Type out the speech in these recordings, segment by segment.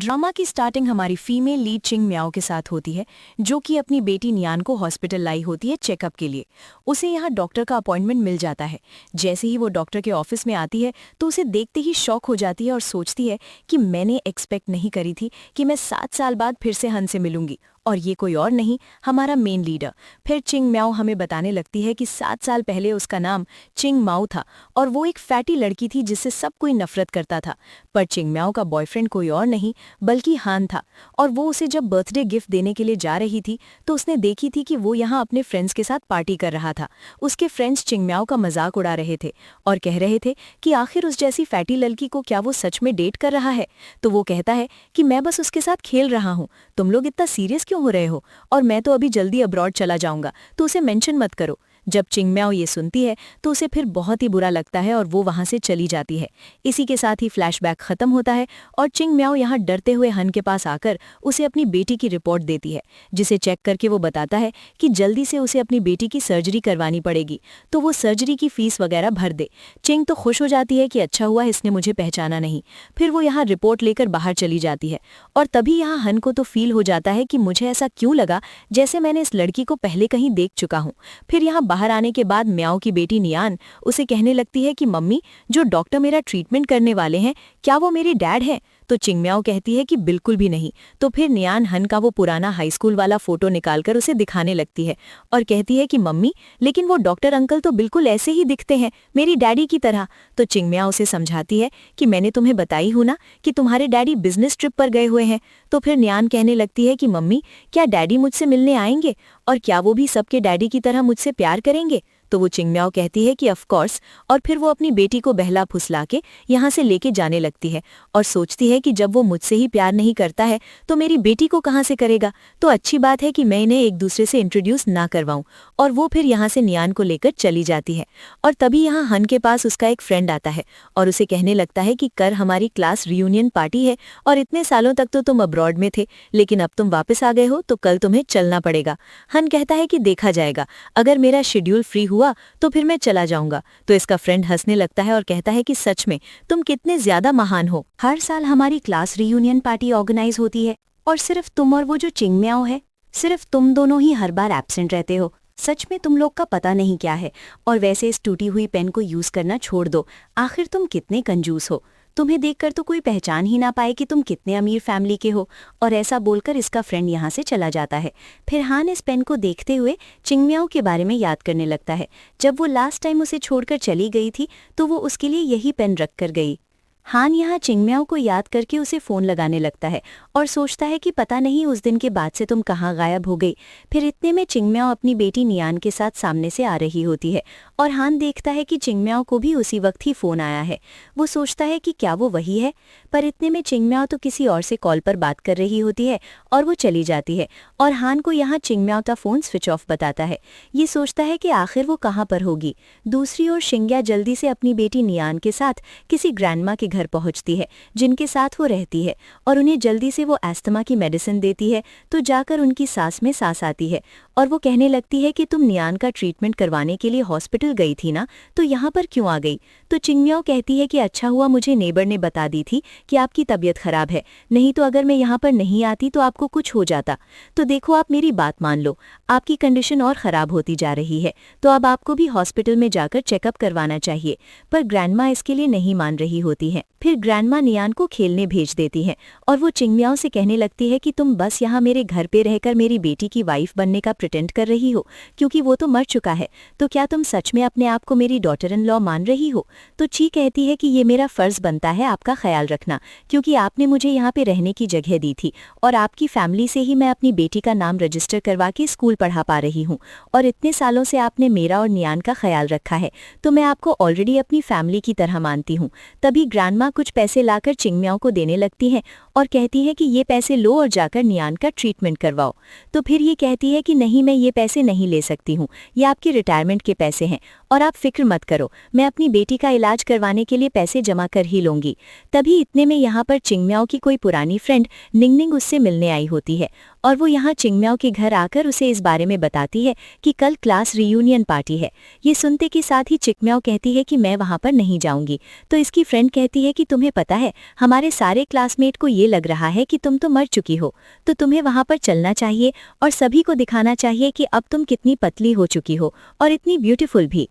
Drama की starting हमारी female lead चिंग म्याओ के साथ होती है, जो कि अपनी बेटी नियान को हॉस्पिटल लाई होती है चेकअप के लिए। उसे यहाँ डॉक्टर का अपॉइंटमेंट मिल जाता है। जैसे ही वो डॉक्टर के ऑफिस में आती है तो उसे देखते ही शॉक हो जाती है और सोचती है कि मैंने एक्सपेक्ट नहीं करी थी कि मैं 7 साल बाद फिर से हन से मिलूंगी, और ये कोई और नहीं, हमारा मेन लीडर। फिर चिंग म्याओ हमें बताने लगती है कि 7 साल पहले उसका नाम चिंग माओ था और वो एक फैटी लड़की थी जिससे सब कोई नफरत करता था। पर चिंग म्याओ का बॉयफ्रेंड कोई और नहीं बल्कि हान था, और वो उसे जब बर्थडे गिफ्ट देने के लिए जा रही थी तो उसने देखी थी कि वो यहाँ अपने फ्रेंड्स के साथ पार्टी कर रहा था। उसके फ्रेंड्स चिंग म्याओ का मजाक उड़ा रहे थे और कह रहे थे कि आखिर उस जैसी फैटी लड़की को क्या वो सच में डेट कर रहा है। तो वो कहता है कि मैं बस उसके साथ खेल रहा हूँ, तुम लोग इतना सीरियस क्यों हो रहे हो, और मैं तो अभी जल्दी अब्रॉड चला जाऊंगा, तो उसे मेंशन मत करो। जब चिंग म्याओ ये सुनती है तो उसे फिर बहुत ही बुरा लगता है और वो वहां से चली जाती है। इसी के साथ ही फ्लैशबैक खत्म होता है और चिंग म्याओ यहाँ डरते हुए हन के पास आकर उसे अपनी बेटी की रिपोर्ट देती है, जिसे चेक करके वो बताता है कि जल्दी से उसे अपनी बेटी की सर्जरी करवानी पड़ेगी, तो वो सर्जरी की फीस वगैरह भर दे। चिंग तो खुश हो जाती है कि अच्छा हुआ इसने मुझे पहचाना नहीं। फिर वो यहाँ रिपोर्ट लेकर बाहर चली जाती है और तभी यहाँ हन को तो फील हो जाता है कि मुझे ऐसा क्यों लगा जैसे मैंने इस लड़की को पहले कहीं देख चुका हूँ। फिर यहाँ बाहर आने के बाद म्याओ की बेटी नियान उसे कहने लगती है कि मम्मी, जो डॉक्टर मेरा ट्रीटमेंट करने वाले हैं क्या वो मेरे डैड हैं? तो चिंग म्याओ कहती है कि बिल्कुल भी नहीं। तो फिर नियान हन का वो पुराना हाई स्कूल वाला फोटो निकालकर उसे दिखाने लगती है और कहती है कि मम्मी, लेकिन वो डॉक्टर अंकल तो बिल्कुल ऐसे ही दिखते हैं, मेरी डैडी की तरह। तो चिंग म्याओ उसे समझाती है कि मैंने तुम्हें बताई हूं ना कि तुम्हारे डैडी बिजनेस ट्रिप पर गए हुए हैं। तो फिर नियान कहने लगती है कि मम्मी, क्या डैडी मुझसे मिलने आएंगे, और क्या वो भी सबके डैडी की तरह मुझसे प्यार करेंगे? तो वो चिंग म्याओ कहती है कि ऑफ कोर्स, और फिर वो अपनी बेटी को बहला फुसला के यहाँ से लेके जाने लगती है और सोचती है कि जब वो मुझसे ही प्यार नहीं करता है तो मेरी बेटी को कहाँ से करेगा, तो अच्छी बात है कि मैं इन्हें एक दूसरे से इंट्रोड्यूस ना करवाऊं। और वो फिर यहाँ से नियान को लेकर चली जाती है। और तभी यहाँ हन के पास उसका एक फ्रेंड आता है और उसे कहने लगता है कि कल हमारी क्लास रियूनियन पार्टी है और इतने सालों तक तो तुम अब्रॉड में थे, लेकिन अब तुम वापस आ गए हो तो कल तुम्हें चलना पड़ेगा। हन कहता है कि देखा जाएगा, अगर मेरा शेड्यूल फ्री हुआ तो फिर मैं चला जाऊंगा। तो इसका फ्रेंड हंसने लगता है और कहता है कि सच में तुम कितने ज्यादा महान हो, हर साल हमारी क्लास रियूनियन पार्टी ऑर्गेनाइज होती है और सिर्फ तुम और वो जो चिंग म्याओ है, सिर्फ तुम दोनों ही हर बार एब्सेंट रहते हो। सच में तुम लोग का पता नहीं क्या है, और वैसे इस टूटी हुई पेन को यूज करना छोड़ दो, आखिर तुम कितने कंजूस हो, तुम्हें देखकर तो कोई पहचान ही ना पाए कि तुम कितने अमीर फैमिली के हो। और ऐसा बोलकर इसका फ्रेंड यहाँ से चला जाता है। फिर हान इस पेन को देखते हुए चिंग म्याओ के बारे में याद करने लगता है। जब वो लास्ट टाइम उसे छोड़कर चली गई थी तो वो उसके लिए यही पेन रख कर गई। हान यहाँ चिंग म्याओ को याद करके उसे फ़ोन लगाने लगता है और सोचता है कि पता नहीं उस दिन के बाद से तुम कहाँ गायब हो गई। फिर इतने में चिंग म्याओ अपनी बेटी नियान के साथ सामने से आ रही होती है और हान देखता है कि चिंग म्याओ को भी उसी वक्त ही फ़ोन आया है। वो सोचता है कि क्या वो वही है, पर इतने में चिंग म्याओ तो किसी और से कॉल पर बात कर रही होती है और वो चली जाती है और हान को यहाँ चिंग म्याओ का फ़ोन स्विच ऑफ बताता है। ये सोचता है कि आखिर वो कहाँ पर होगी। दूसरी ओर शिंग्या जल्दी से अपनी बेटी नियान के साथ किसी ग्रैंडमा के घर पहुंचती है जिनके साथ वो रहती है, और उन्हें जल्दी से वो एस्थमा की मेडिसिन देती है। तो जाकर उनकी सांस में सांस आती है और वो कहने लगती है कि तुम नियान का ट्रीटमेंट करवाने के लिए हॉस्पिटल गई थी ना, तो यहाँ पर क्यों आ गई? तो चिंग म्याओ कहती है कि अच्छा हुआ मुझे नेबर ने बता दी थी कि आपकी तबीयत खराब है, नहीं तो अगर मैं यहाँ पर नहीं आती तो आपको कुछ हो जाता। तो देखो, आप मेरी बात मान लो, आपकी कंडीशन और ख़राब होती जा रही है, तो अब आपको भी हॉस्पिटल में जाकर चेकअप करवाना चाहिए। पर ग्रैंडमा इसके लिए नहीं मान रही होती है। फिर ग्रैंडमा नियान को खेलने भेज देती हैं और वो चिंग म्याओ से कहने लगती है कि तुम बस यहाँ मेरे घर पे रहकर मेरी बेटी की वाइफ बनने का प्रिटेंड कर रही हो, क्योंकि वो तो मर चुका है। तो क्या तुम सच में अपने आप को मेरी डॉटर इन लॉ मान रही हो? तो ची कहती है कि ये मेरा फ़र्ज़ बनता है आपका ख्याल रखना, क्योंकि आपने मुझे यहाँ पे रहने की जगह दी थी और आपकी फैमिली से ही मैं अपनी बेटी का नाम रजिस्टर करवा के स्कूल पढ़ा पा रही हूँ, और इतने सालों से आपने मेरा और नियान का ख्याल रखा है, तो मैं आपको ऑलरेडी अपनी फैमिली की तरह मानती हूँ। तभी ग्रैंडमा कुछ पैसे लाकर चिंग म्याओ को देने लगती हैं और कहती हैं कि ये पैसे लो और जाकर नियान का ट्रीटमेंट करवाओ। तो फिर ये कहती है कि नहीं, मैं ये पैसे नहीं ले सकती हूँ, ये आपकी रिटायरमेंट के पैसे हैं और आप फिक्र मत करो, मैं अपनी बेटी का इलाज करवाने के लिए पैसे जमा कर ही लूंगी। तभी इतने में यहाँ पर चिंग म्याओ की कोई पुरानी फ्रेंड निंगनिंग उससे मिलने आई होती है और वो यहाँ चिंग म्याओ के घर आकर उसे इस बारे में बताती है कि कल क्लास रियूनियन पार्टी है। ये सुनते के साथ ही चिंग म्याओ कहती है कि मैं वहाँ पर नहीं जाऊँगी। तो इसकी फ्रेंड कहती कहती है कि तुम्हें पता है, हमारे सारे क्लासमेट को ये लग रहा है कि तुम तो मर चुकी हो, तो तुम्हें वहाँ पर चलना चाहिए और सभी को दिखाना चाहिए कि अब तुम कितनी पतली हो चुकी हो और इतनी ब्यूटीफुल भी।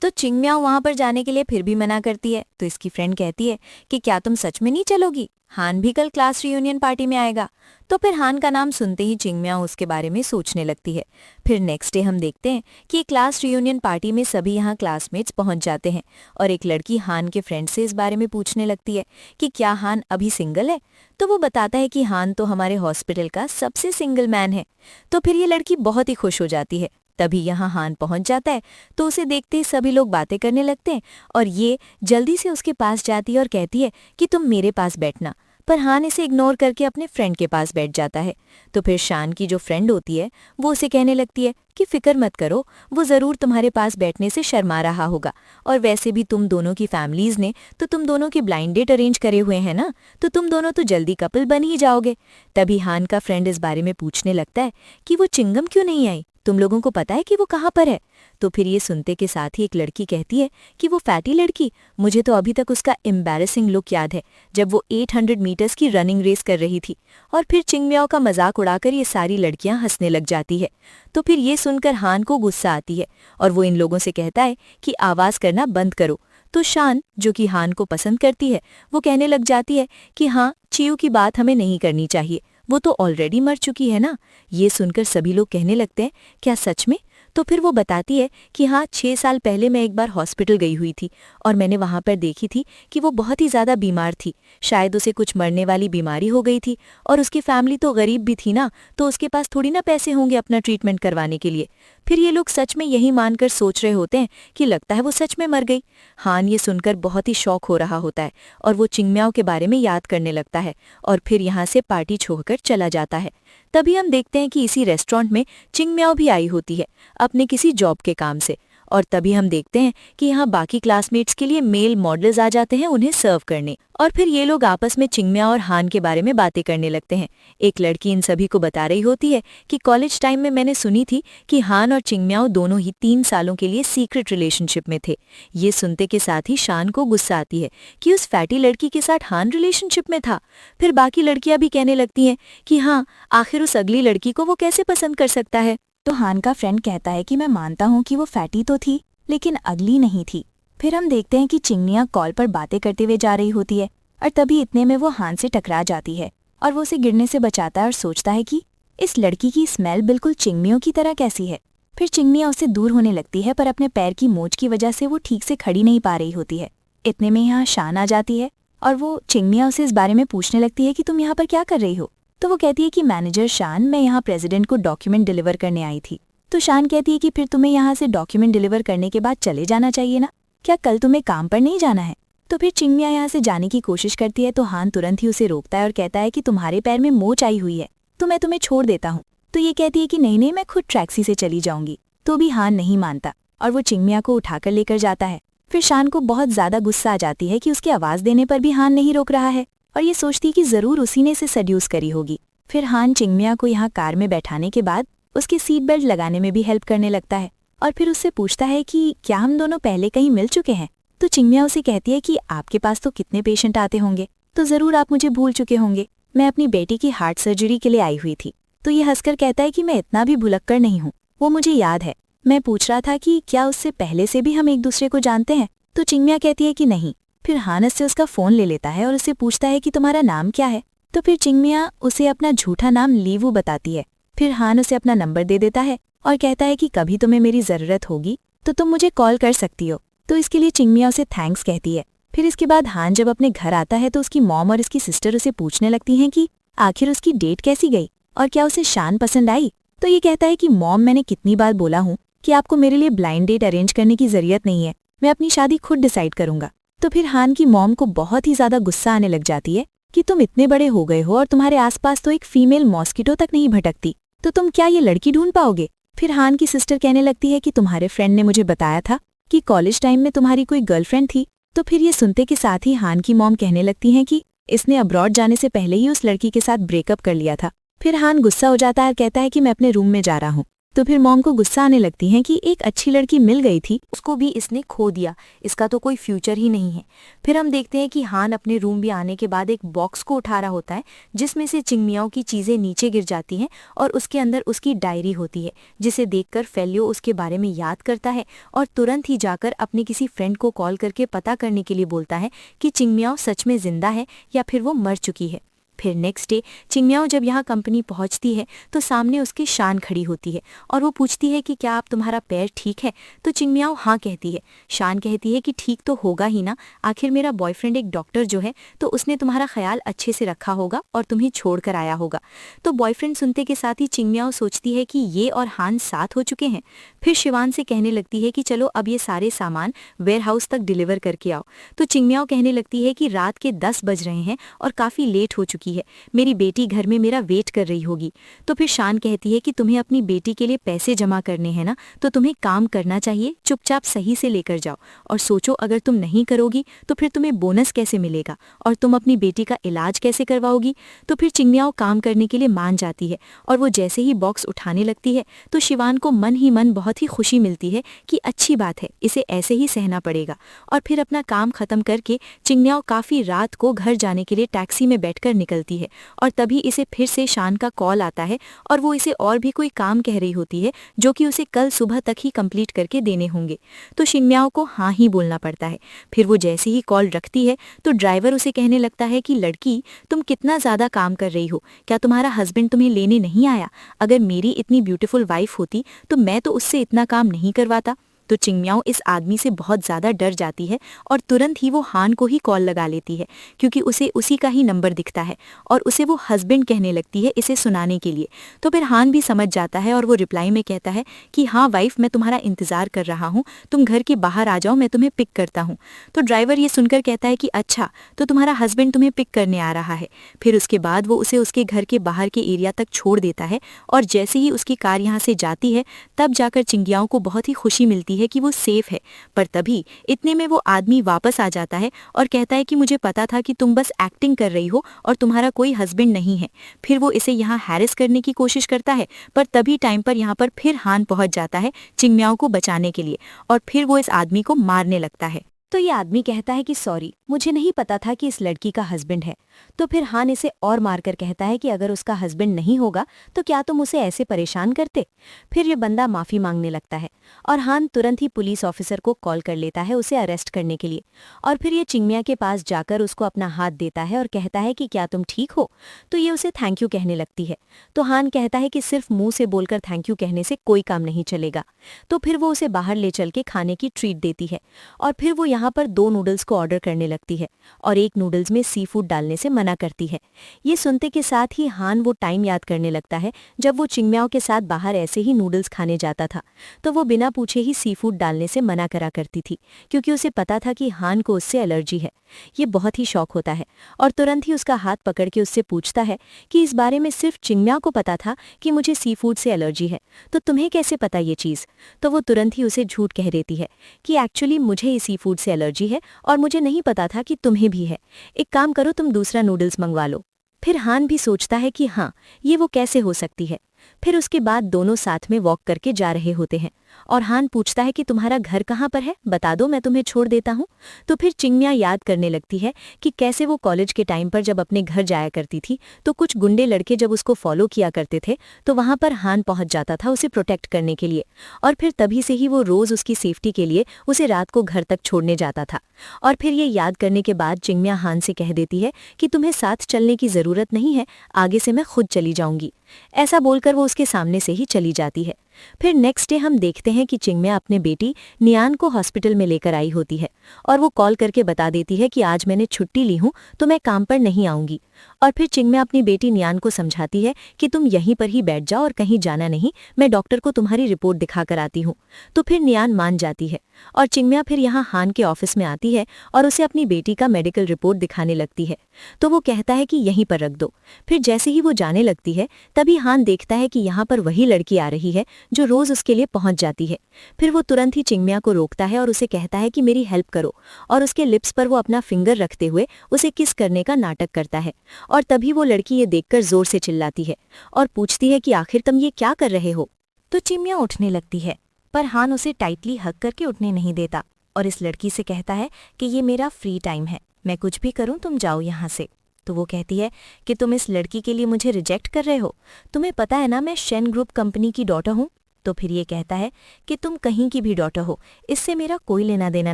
तो चिंगम्याओ वहां पर जाने के लिए फिर भी मना करती है। तो इसकी फ्रेंड कहती है कि क्या तुम सच में नहीं चलोगी? हान भी कल क्लास रियूनियन पार्टी में आएगा। तो फिर हान का नाम सुनते ही चिंगम्याओ उसके बारे में सोचने लगती है। फिर नेक्स्ट डे हम देखते हैं कि क्लास रियूनियन पार्टी में सभी यहाँ क्लासमेट्स पहुंच जाते हैं और एक लड़की हान के फ्रेंड से इस बारे में पूछने लगती है कि क्या हान अभी सिंगल है। तो वो बताता है कि हान तो हमारे हॉस्पिटल का सबसे सिंगल मैन है। तो फिर ये लड़की बहुत ही खुश हो जाती है। तभी यहाँ हान पहुंच जाता है तो उसे देखते ही सभी लोग बातें करने लगते हैं और ये जल्दी से उसके पास जाती है और कहती है कि तुम मेरे पास बैठना। पर हान इसे इग्नोर करके अपने फ्रेंड के पास बैठ जाता है। तो फिर शान की जो फ्रेंड होती है वो उसे कहने लगती है कि फिक्र मत करो, वो ज़रूर तुम्हारे पास बैठने से शर्मा रहा होगा, और वैसे भी तुम दोनों की फैमिलीज़ ने तो तुम दोनों के ब्लाइंड डेट अरेंज करे हुए हैं ना, तो तुम दोनों तो जल्दी कपल बन ही जाओगे। तभी हान का फ्रेंड इस बारे में पूछने लगता है कि वो चिंगम क्यों नहीं आई, तुम लोगों को पता है कि वो कहाँ पर है? तो फिर ये सुनते के साथ ही एक लड़की कहती है कि वो फैटी लड़की, मुझे तो अभी तक उसका एम्बैरेसिंग लुक याद है जब वो 800 मीटर्स की रनिंग रेस कर रही थी। और फिर चिंगम्याओ का मजाक उड़ाकर ये सारी लड़कियां हंसने लग जाती है। तो फिर ये सुनकर हान को गुस्सा आती है और वो इन लोगों से कहता है कि आवाज़ करना बंद करो। तो शान, जो कि हान को पसंद करती है, वो कहने लग जाती है कि हाँ, चियू की बात हमें नहीं करनी चाहिए, वो तो ऑलरेडी मर चुकी है ना। ये सुनकर सभी लोग कहने लगते हैं क्या सच में? तो फिर वो बताती है कि हाँ, 6 साल पहले मैं एक बार हॉस्पिटल गई हुई थी और मैंने वहाँ पर देखी थी कि वो बहुत ही ज़्यादा बीमार थी। शायद उसे कुछ मरने वाली बीमारी हो गई थी और उसकी फैमिली तो गरीब भी थी ना, तो उसके पास थोड़ी ना पैसे होंगे अपना ट्रीटमेंट करवाने के लिए। फिर ये लोग सच में यही मानकर सोच रहे होते हैं कि लगता है वो सच में मर गई। हान ये सुनकर बहुत ही शौक हो रहा होता है और वो चिंगम्याओ के बारे में याद करने लगता है और फिर यहाँ से पार्टी छोड़कर चला जाता है। तभी हम देखते हैं कि इसी रेस्टोरेंट में चिंगम्याओ भी आई होती है अपने किसी जॉब के काम से, और तभी हम देखते हैं कि यहाँ बाकी क्लासमेट्स के लिए मेल मॉडल्स आ जाते हैं उन्हें सर्व करने। और फिर ये लोग आपस में चिंगम्याओ और हान के बारे में बातें करने लगते हैं। एक लड़की इन सभी को बता रही होती है कि कॉलेज टाइम में मैंने सुनी थी कि हान और चिंगम्याओ दोनों ही 3 सालों के लिए सीक्रेट रिलेशनशिप में थे। ये सुनते के साथ ही शान को गुस्सा आती है कि उस फैटी लड़की के साथ हान रिलेशनशिप में था। फिर बाकी लड़कियां भी कहने लगती हैं कि हाँ, आखिर उस अगली लड़की को वो कैसे पसंद कर सकता है। तो हान का फ्रेंड कहता है कि मैं मानता हूँ कि वो फैटी तो थी, लेकिन अगली नहीं थी। फिर हम देखते हैं कि चिंगनिया कॉल पर बातें करते हुए जा रही होती है और तभी इतने में वो हान से टकरा जाती है और वो उसे गिरने से बचाता है और सोचता है कि इस लड़की की स्मेल बिल्कुल चिंगमियों की तरह कैसी है। फिर चिंगनिया उससे दूर होने लगती है, पर अपने पैर की मोच की वजह से वो ठीक से खड़ी नहीं पा रही होती है। इतने में यहाँ शान आ जाती है और वो चिंगनिया उसे इस बारे में पूछने लगती है कि तुम यहाँ पर क्या कर रही हो। तो वो कहती है कि मैनेजर शान, मैं यहाँ प्रेसिडेंट को डॉक्यूमेंट डिलीवर करने आई थी। तो शान कहती है कि फिर तुम्हें यहाँ से डॉक्यूमेंट डिलीवर करने के बाद चले जाना चाहिए ना, क्या कल तुम्हें काम पर नहीं जाना है? तो फिर चिंगनिया यहाँ से जाने की कोशिश करती है तो हान तुरंत ही उसे रोकता है और कहता है कि तुम्हारे पैर में मोच आई हुई है तो मैं तुम्हें छोड़ देता हूँ। तो ये कहती है कि नहीं नहीं, मैं खुद टैक्सी से चली जाऊंगी। तो भी हान नहीं मानता और वो चिंगनिया को उठाकर लेकर जाता है। फिर शान को बहुत ज्यादा गुस्सा आ जाती है कि उसकी आवाज़ देने पर भी हान नहीं रोक रहा है और ये सोचती है कि जरूर उसी ने इसे सड्यूस करी होगी। फिर हान चिंगनिया को यहाँ कार में बैठाने के बाद उसकी सीट बेल्ट लगाने में भी हेल्प करने लगता है और फिर उससे पूछता है कि क्या हम दोनों पहले कहीं मिल चुके हैं। तो चिंगनिया उसे कहती है कि आपके पास तो कितने पेशेंट आते होंगे, तो ज़रूर आप मुझे भूल चुके होंगे, मैं अपनी बेटी की हार्ट सर्जरी के लिए आई हुई थी। तो ये हंसकर कहता है कि मैं इतना भी भुलक्कड़ नहीं हूँ, वो मुझे याद है। मैं पूछ रहा था कि क्या उससे पहले से भी हम एक दूसरे को जानते हैं। तो चिंगनिया कहती है कि नहीं। फिर हान से उसका फ़ोन ले लेता है और उससे पूछता है कि तुम्हारा नाम क्या है। तो फिर चिंगनिया उसे अपना झूठा नाम लीवू बताती है। फिर हान उसे अपना नंबर दे देता है और कहता है कि कभी तुम्हें मेरी ज़रूरत होगी तो तुम मुझे कॉल कर सकती हो। तो इसके लिए चिंगनिया उसे थैंक्स कहती है। फिर इसके बाद हान जब अपने घर आता है तो उसकी मॉम और इसकी सिस्टर उसे पूछने लगती हैं कि आखिर उसकी डेट कैसी गई और क्या उसे शान पसंद आई। तो ये कहता है कि मॉम, मैंने कितनी बार बोला हूँ कि आपको मेरे लिए ब्लाइंड डेट अरेंज करने की ज़रूरत नहीं है, मैं अपनी शादी खुद डिसाइड करूंगा। तो फिर हान की मॉम को बहुत ही ज़्यादा गुस्सा आने लग जाती है कि तुम इतने बड़े हो गए हो और तुम्हारे आसपास तो एक फीमेल मॉस्किटो तक नहीं भटकती, तो तुम क्या ये लड़की ढूंढ पाओगे। फिर हान की सिस्टर कहने लगती है कि तुम्हारे फ्रेंड ने मुझे बताया था कि कॉलेज टाइम में तुम्हारी कोई गर्लफ्रेंड थी। तो फिर ये सुनते के साथ ही हान की मॉम कहने लगती हैं कि इसने अब्रॉड जाने से पहले ही उस लड़की के साथ ब्रेकअप कर लिया था। फिर हान गुस्सा हो जाता है और कहता है कि मैं अपने रूम में जा रहा हूँ। तो फिर मॉम को गुस्सा आने लगती है कि एक अच्छी लड़की मिल गई थी, उसको भी इसने खो दिया, इसका तो कोई फ्यूचर ही नहीं है। फिर हम देखते हैं कि हान अपने रूम भी आने के बाद एक बॉक्स को उठा रहा होता है जिसमें से चिंगमियाओं की चीज़ें नीचे गिर जाती हैं और उसके अंदर उसकी डायरी होती है, जिसे देखकर फेलियो उसके बारे में याद करता है और तुरंत ही जाकर अपने किसी फ्रेंड को कॉल करके पता करने के लिए बोलता है कि चिंगमियाओं सच में जिंदा है या फिर वो मर चुकी है। फिर नेक्स्ट डे चिंगमियाओ जब यहाँ कंपनी पहुँचती है तो सामने उसकी शान खड़ी होती है और वो पूछती है कि क्या आप तुम्हारा पैर ठीक है। तो चिंगमियाओ हाँ कहती है। शान कहती है कि ठीक तो होगा ही ना, आखिर मेरा बॉयफ्रेंड एक डॉक्टर जो है तो उसने तुम्हारा ख्याल अच्छे से रखा होगा और तुम्हें छोड़ कर आया होगा। तो बॉयफ्रेंड सुनते के साथ ही चिंगमियाओ सोचती है कि ये और हान साथ हो चुके हैं। फिर शिवान से कहने लगती है कि चलो अब ये सारे सामान वेयर हाउस तक डिलीवर करके आओ। तो चिंगमियाओ कहने लगती है कि रात के 10 बज रहे हैं और काफ़ी लेट हो चुकी है, मेरी बेटी घर में मेरा वेट कर रही होगी। तो फिर शान कहती है कि तुम्हें अपनी बेटी के लिए पैसे जमा करने हैं ना, तो तुम्हें काम करना चाहिए, चुपचाप सही से लेकर जाओ और सोचो अगर तुम नहीं करोगी तो फिर तुम्हें बोनस कैसे मिलेगा और तुम अपनी बेटी का इलाज कैसे करवाओगी। तो फिर चिंगमियाओ काम करने के लिए मान जाती है और वो जैसे ही बॉक्स उठाने लगती है तो शिवान को मन ही मन बहुत ही खुशी मिलती है कि अच्छी बात है, इसे ऐसे ही सहना पड़ेगा। और फिर अपना काम खत्म करके चिंगमियाओ काफ़ी रात को घर जाने के लिए टैक्सी में बैठकर निकलती है और तभी इसे फिर से शान का कॉल आता है और वो इसे और भी कोई काम कह रही होती है जो कि उसे कल सुबह तक ही कंप्लीट करके देने होंगे। तो चिंगमियाओ को हाँ ही बोलना पड़ता है। फिर वो जैसे ही कॉल रखती है तो ड्राइवर उसे कहने लगता है कि लड़की, तुम कितना ज़्यादा काम कर रही हो, क्या तुम्हारा हस्बैंड तुम्हें लेने नहीं आया? अगर मेरी इतनी ब्यूटीफुल वाइफ होती तो मैं तो उससे इतना काम नहीं करवाता। तो चिंगमियाओ इस आदमी से बहुत ज़्यादा डर जाती है और तुरंत ही वो हान को ही कॉल लगा लेती है क्योंकि उसे उसी का ही नंबर दिखता है और उसे वो हस्बैंड कहने लगती है इसे सुनाने के लिए। तो फिर हान भी समझ जाता है और वो रिप्लाई में कहता है कि हाँ वाइफ, मैं तुम्हारा इंतज़ार कर रहा हूँ, तुम घर के बाहर आ जाओ, मैं तुम्हें पिक करता हूँ। तो ड्राइवर ये सुनकर कहता है कि अच्छा, तो तुम्हारा हस्बैंड तुम्हें पिक करने आ रहा है। फिर उसके बाद वो उसे उसके घर के बाहर के एरिया तक छोड़ देता है और जैसे ही उसकी कार यहाँ से जाती है तब जाकर चिंगमियाओ को बहुत ही खुशी मिलती है कि वो सेफ है। पर तभी इतने में वो आदमी वापस आ जाता है और कहता है कि मुझे पता था कि तुम बस एक्टिंग कर रही हो और तुम्हारा कोई हस्बैंड नहीं है। फिर वो इसे यहाँ हैरेस करने की कोशिश करता है, पर तभी टाइम पर यहाँ पर फिर हान पहुंच जाता है चिंगमियाओ को बचाने के लिए और फिर वो इस आदमी को मारने लगता है। तो ये आदमी कहता है कि सॉरी, मुझे नहीं पता था कि इस लड़की का हस्बैंड है। तो फिर हान इसे और मारकर कहता है कि अगर उसका हस्बैंड नहीं होगा तो क्या तुम उसे ऐसे परेशान करते। फिर ये बंदा माफ़ी मांगने लगता है और हान तुरंत ही पुलिस ऑफिसर को कॉल कर लेता है उसे अरेस्ट करने के लिए। और फिर ये चिंगमिया के पास जाकर उसको अपना हाथ देता है और कहता है कि क्या तुम ठीक हो। तो ये उसे थैंक यू कहने लगती है। तो हान कहता है कि सिर्फ मुंह से बोलकर थैंक यू कहने से कोई काम नहीं चलेगा। तो फिर वो उसे बाहर ले चल के खाने की ट्रीट देती है और फिर वो यहाँ पर 2 नूडल्स को ऑर्डर करने लगती है और एक नूडल्स में सी फूड डालने से मना करती है। ये सुनते के साथ ही हान वो टाइम याद करने लगता है जब वो चिंगमियाओ के साथ बाहर ऐसे ही नूडल्स खाने जाता था, तो वो बिना पूछे ही सी फूड डालने से मना करा करती थी क्योंकि उसे पता था कि हान को उससे एलर्जी है। ये बहुत ही शौक होता है और तुरंत ही उसका हाथ पकड़ के उससे पूछता है कि इस बारे में सिर्फ चिंगमिया को पता था कि मुझे सी फूड से एलर्जी है, तो तुम्हें कैसे पता ये चीज़। तो वो तुरंत ही उसे झूठ कह देती है कि एक्चुअली मुझे सी फूड से एलर्जी है और मुझे नहीं पता था कि तुम्हें भी है, एक काम करो तुम दूसरा नूडल्स मंगवा लो। फिर हान भी सोचता है कि हाँ, ये वो कैसे हो सकती है। फिर उसके बाद दोनों साथ में वॉक करके जा रहे होते हैं और हान पूछता है कि तुम्हारा घर कहाँ पर है, बता दो, मैं तुम्हें छोड़ देता हूँ। तो फिर चिंगमिया याद करने लगती है कि कैसे वो कॉलेज के टाइम पर जब अपने घर जाया करती थी तो कुछ गुंडे लड़के जब उसको फॉलो किया करते थे तो वहाँ पर हान पहुँच जाता था उसे प्रोटेक्ट करने के लिए और फिर तभी से ही वो रोज़ उसकी सेफ्टी के लिए उसे रात को घर तक छोड़ने जाता था। और फिर ये याद करने के बाद चिंगमिया हान से कह देती है कि तुम्हें साथ चलने की ज़रूरत नहीं है, आगे से मैं खुद चली जाऊंगी। ऐसा बोलकर वो उसके सामने से ही चली जाती है। फिर नेक्स्ट डे हम देखते हैं कि चिंगमिया अपने बेटी नियान को हॉस्पिटल में लेकर आई होती है और वो कॉल करके बता देती है कि आज मैंने छुट्टी ली हूँ तो मैं काम पर नहीं आऊँगी। और फिर चिंगमिया अपनी बेटी नियान को समझाती है कि तुम यहीं पर ही बैठ जाओ और कहीं जाना नहीं, मैं डॉक्टर को तुम्हारी रिपोर्ट दिखा कर आती हूँ। तो फिर नियान मान जाती है और चिंगमिया फिर यहाँ हान के ऑफिस में आती है और उसे अपनी बेटी का मेडिकल रिपोर्ट दिखाने लगती है। तो वो कहता है कि यहीं पर रख दो। फिर जैसे ही वो जाने लगती है तभी हान देखता है कि यहाँ पर वही लड़की आ रही है जो रोज उसके लिए पहुंच जाती है। फिर वो तुरंत ही चिंगमिया को रोकता है और उसे कहता है कि मेरी हेल्प करो और उसके लिप्स पर वो अपना फिंगर रखते हुए उसे किस करने का नाटक करता है। और तभी वो लड़की ये देखकर जोर से चिल्लाती है और पूछती है कि आखिर तुम ये क्या कर रहे हो। तो चिमिया उठने लगती है, पर हान उसे टाइटली हग करके उठने नहीं देता और इस लड़की से कहता है कि ये मेरा फ्री टाइम है, मैं कुछ भी करूं, तुम जाओ यहाँ से। तो वो कहती है कि तुम इस लड़की के लिए मुझे रिजेक्ट कर रहे हो, तुम्हें पता है ना मैं शेन ग्रुप कंपनी की डॉटर हूँ। तो फिर ये कहता है कि तुम कहीं की भी डॉटर हो, इससे मेरा कोई लेना देना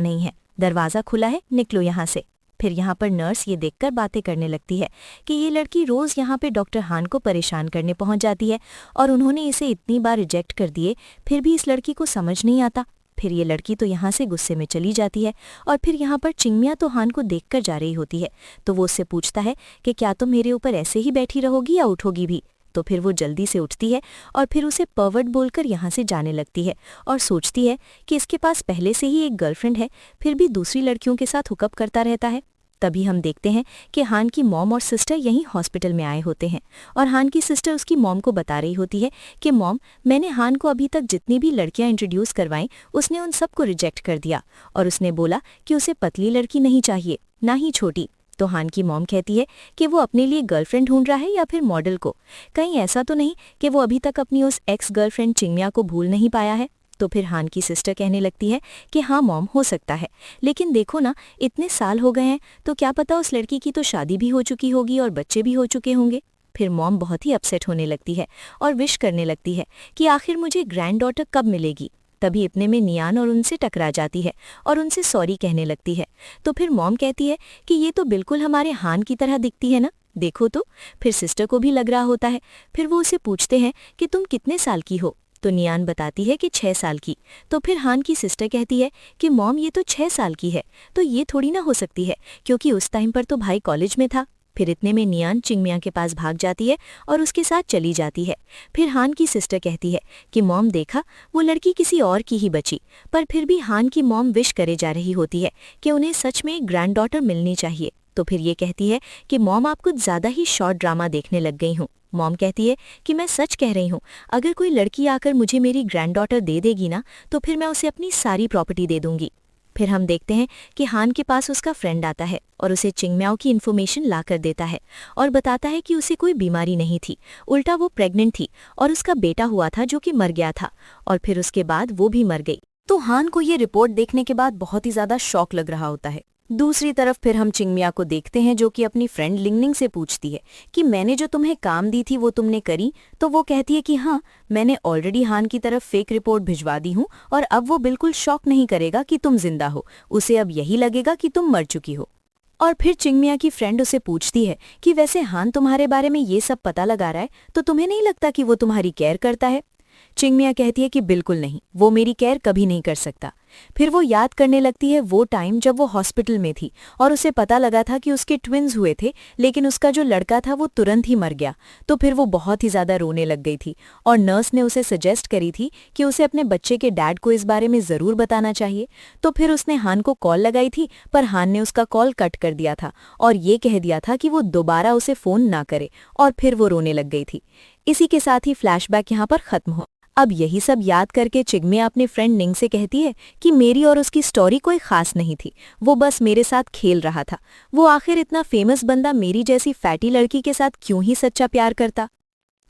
नहीं है, दरवाज़ा खुला है, निकलो यहाँ से। फिर यहाँ पर नर्स ये देखकर बातें करने लगती है कि ये लड़की रोज़ यहाँ पे डॉक्टर हान को परेशान करने पहुँच जाती है और उन्होंने इसे इतनी बार रिजेक्ट कर दिए, फिर भी इस लड़की को समझ नहीं आता। फिर ये लड़की तो यहाँ से गुस्से में चली जाती है और फिर यहाँ पर चिंगमिया तो हान को देखकर जा रही होती है, तो वो उससे पूछता है कि क्या तुम मेरे ऊपर ऐसे ही बैठी रहोगी या उठोगी भी। तो फिर वो जल्दी से उठती है और फिर उसे परवर्ट बोलकर यहाँ से जाने लगती है और सोचती है कि इसके पास पहले से ही एक गर्लफ्रेंड है, फिर भी दूसरी लड़कियों के साथ हुकअप करता रहता है। तभी हम देखते हैं कि हान की मॉम और सिस्टर यहीं हॉस्पिटल में आए होते हैं और हान की सिस्टर उसकी मॉम को बता रही होती है कि मॉम, मैंने हान को अभी तक जितनी भी लड़कियां इंट्रोड्यूस करवाईं उसने उन सबको रिजेक्ट कर दिया और उसने बोला कि उसे पतली लड़की नहीं चाहिए, ना ही छोटी। तो हान की मॉम कहती है कि वो अपने लिए गर्लफ्रेंड ढूंढ रहा है या फिर मॉडल को, कहीं ऐसा तो नहीं कि वो अभी तक अपनी उस एक्स गर्लफ्रेंड चिंगमिया को भूल नहीं पाया है। तो फिर हान की सिस्टर कहने लगती है कि हाँ मॉम, हो सकता है, लेकिन देखो ना इतने साल हो गए हैं, तो क्या पता उस लड़की की तो शादी भी हो चुकी होगी और बच्चे भी हो चुके होंगे। फिर मॉम बहुत ही अपसेट होने लगती है और विश करने लगती है कि आखिर मुझे ग्रैंड डॉटर कब मिलेगी। तभी इतने में नियान और उनसे टकरा जाती है और उनसे सॉरी कहने लगती है। तो फिर मॉम कहती है कि ये तो बिल्कुल हमारे हान की तरह दिखती है ना, देखो तो। फिर सिस्टर को भी लग रहा होता है। फिर वो उसे पूछते हैं कि तुम कितने साल की हो। तो नियान बताती है कि 6 साल की। तो फिर हान की सिस्टर कहती है कि मॉम ये तो 6 साल की है, तो ये थोड़ी ना हो सकती है, क्योंकि उस टाइम पर तो भाई कॉलेज में था। फिर इतने में नियान चिंगमिया के पास भाग जाती है और उसके साथ चली जाती है। फिर हान की सिस्टर कहती है कि मॉम देखा, वो लड़की किसी और की ही बची, पर फिर भी हान की मॉम विश करे जा रही होती है कि उन्हें सच में एक ग्रैंड डॉटर मिलनी चाहिए। तो फिर ये कहती है कि मॉम आप कुछ ज़्यादा ही शॉर्ट ड्रामा देखने लग गई हूँ। मॉम कहती है कि मैं सच कह रही हूँ, अगर कोई लड़की आकर मुझे मेरी ग्रैंड डॉटर दे देगी ना, तो फिर मैं उसे अपनी सारी प्रॉपर्टी दे दूंगी। फिर हम देखते हैं कि हान के पास उसका फ्रेंड आता है और उसे चिंगमियाओ की इन्फॉर्मेशन ला कर देता है और बताता है कि उसे कोई बीमारी नहीं थी, उल्टा वो प्रेग्नेंट थी और उसका बेटा हुआ था जो कि मर गया था और फिर उसके बाद वो भी मर गई। तो हान को ये रिपोर्ट देखने के बाद बहुत ही ज़्यादा शॉक लग रहा होता है। दूसरी तरफ फिर हम चिंगमिया को देखते हैं जो कि अपनी फ्रेंड लिंगनिंग से पूछती है कि मैंने जो तुम्हें काम दी थी वो तुमने करी। तो वो कहती है कि हाँ, मैंने ऑलरेडी हान की तरफ फेक रिपोर्ट भिजवा दी हूँ और अब वो बिल्कुल शॉक नहीं करेगा कि तुम जिंदा हो, उसे अब यही लगेगा कि तुम मर चुकी हो। और फिर चिंगमिया की फ्रेंड उसे पूछती है कि वैसे हान तुम्हारे बारे में ये सब पता लगा रहा है, तो तुम्हें नहीं लगता कि वो तुम्हारी केयर करता है। चिंगमिया कहती है कि बिल्कुल नहीं, वो मेरी केयर कभी नहीं कर सकता। फिर वो याद करने लगती है वो टाइम जब वो हॉस्पिटल में थी और उसे पता लगा था कि उसके ट्विन्स हुए थे, लेकिन उसका जो लड़का था वो तुरंत ही मर गया। तो फिर वो बहुत ही ज़्यादा रोने लग गई थी और नर्स ने उसे सजेस्ट करी थी कि उसे अपने बच्चे के डैड को इस बारे में ज़रूर बताना चाहिए। तो फिर उसने हान को कॉल लगाई थी, पर हान ने उसका कॉल कट कर दिया था और ये कह दिया था कि वो दोबारा उसे फ़ोन ना करे, और फिर वो रोने लग गई थी। इसी के साथ ही फ्लैशबैक यहाँ पर ख़त्म हो। अब यही सब याद करके चिंगमिया अपने फ्रेंड निंग से कहती है कि मेरी और उसकी स्टोरी कोई खास नहीं थी, वो बस मेरे साथ खेल रहा था। वो आखिर इतना फेमस बंदा मेरी जैसी फैटी लड़की के साथ क्यों ही सच्चा प्यार करता।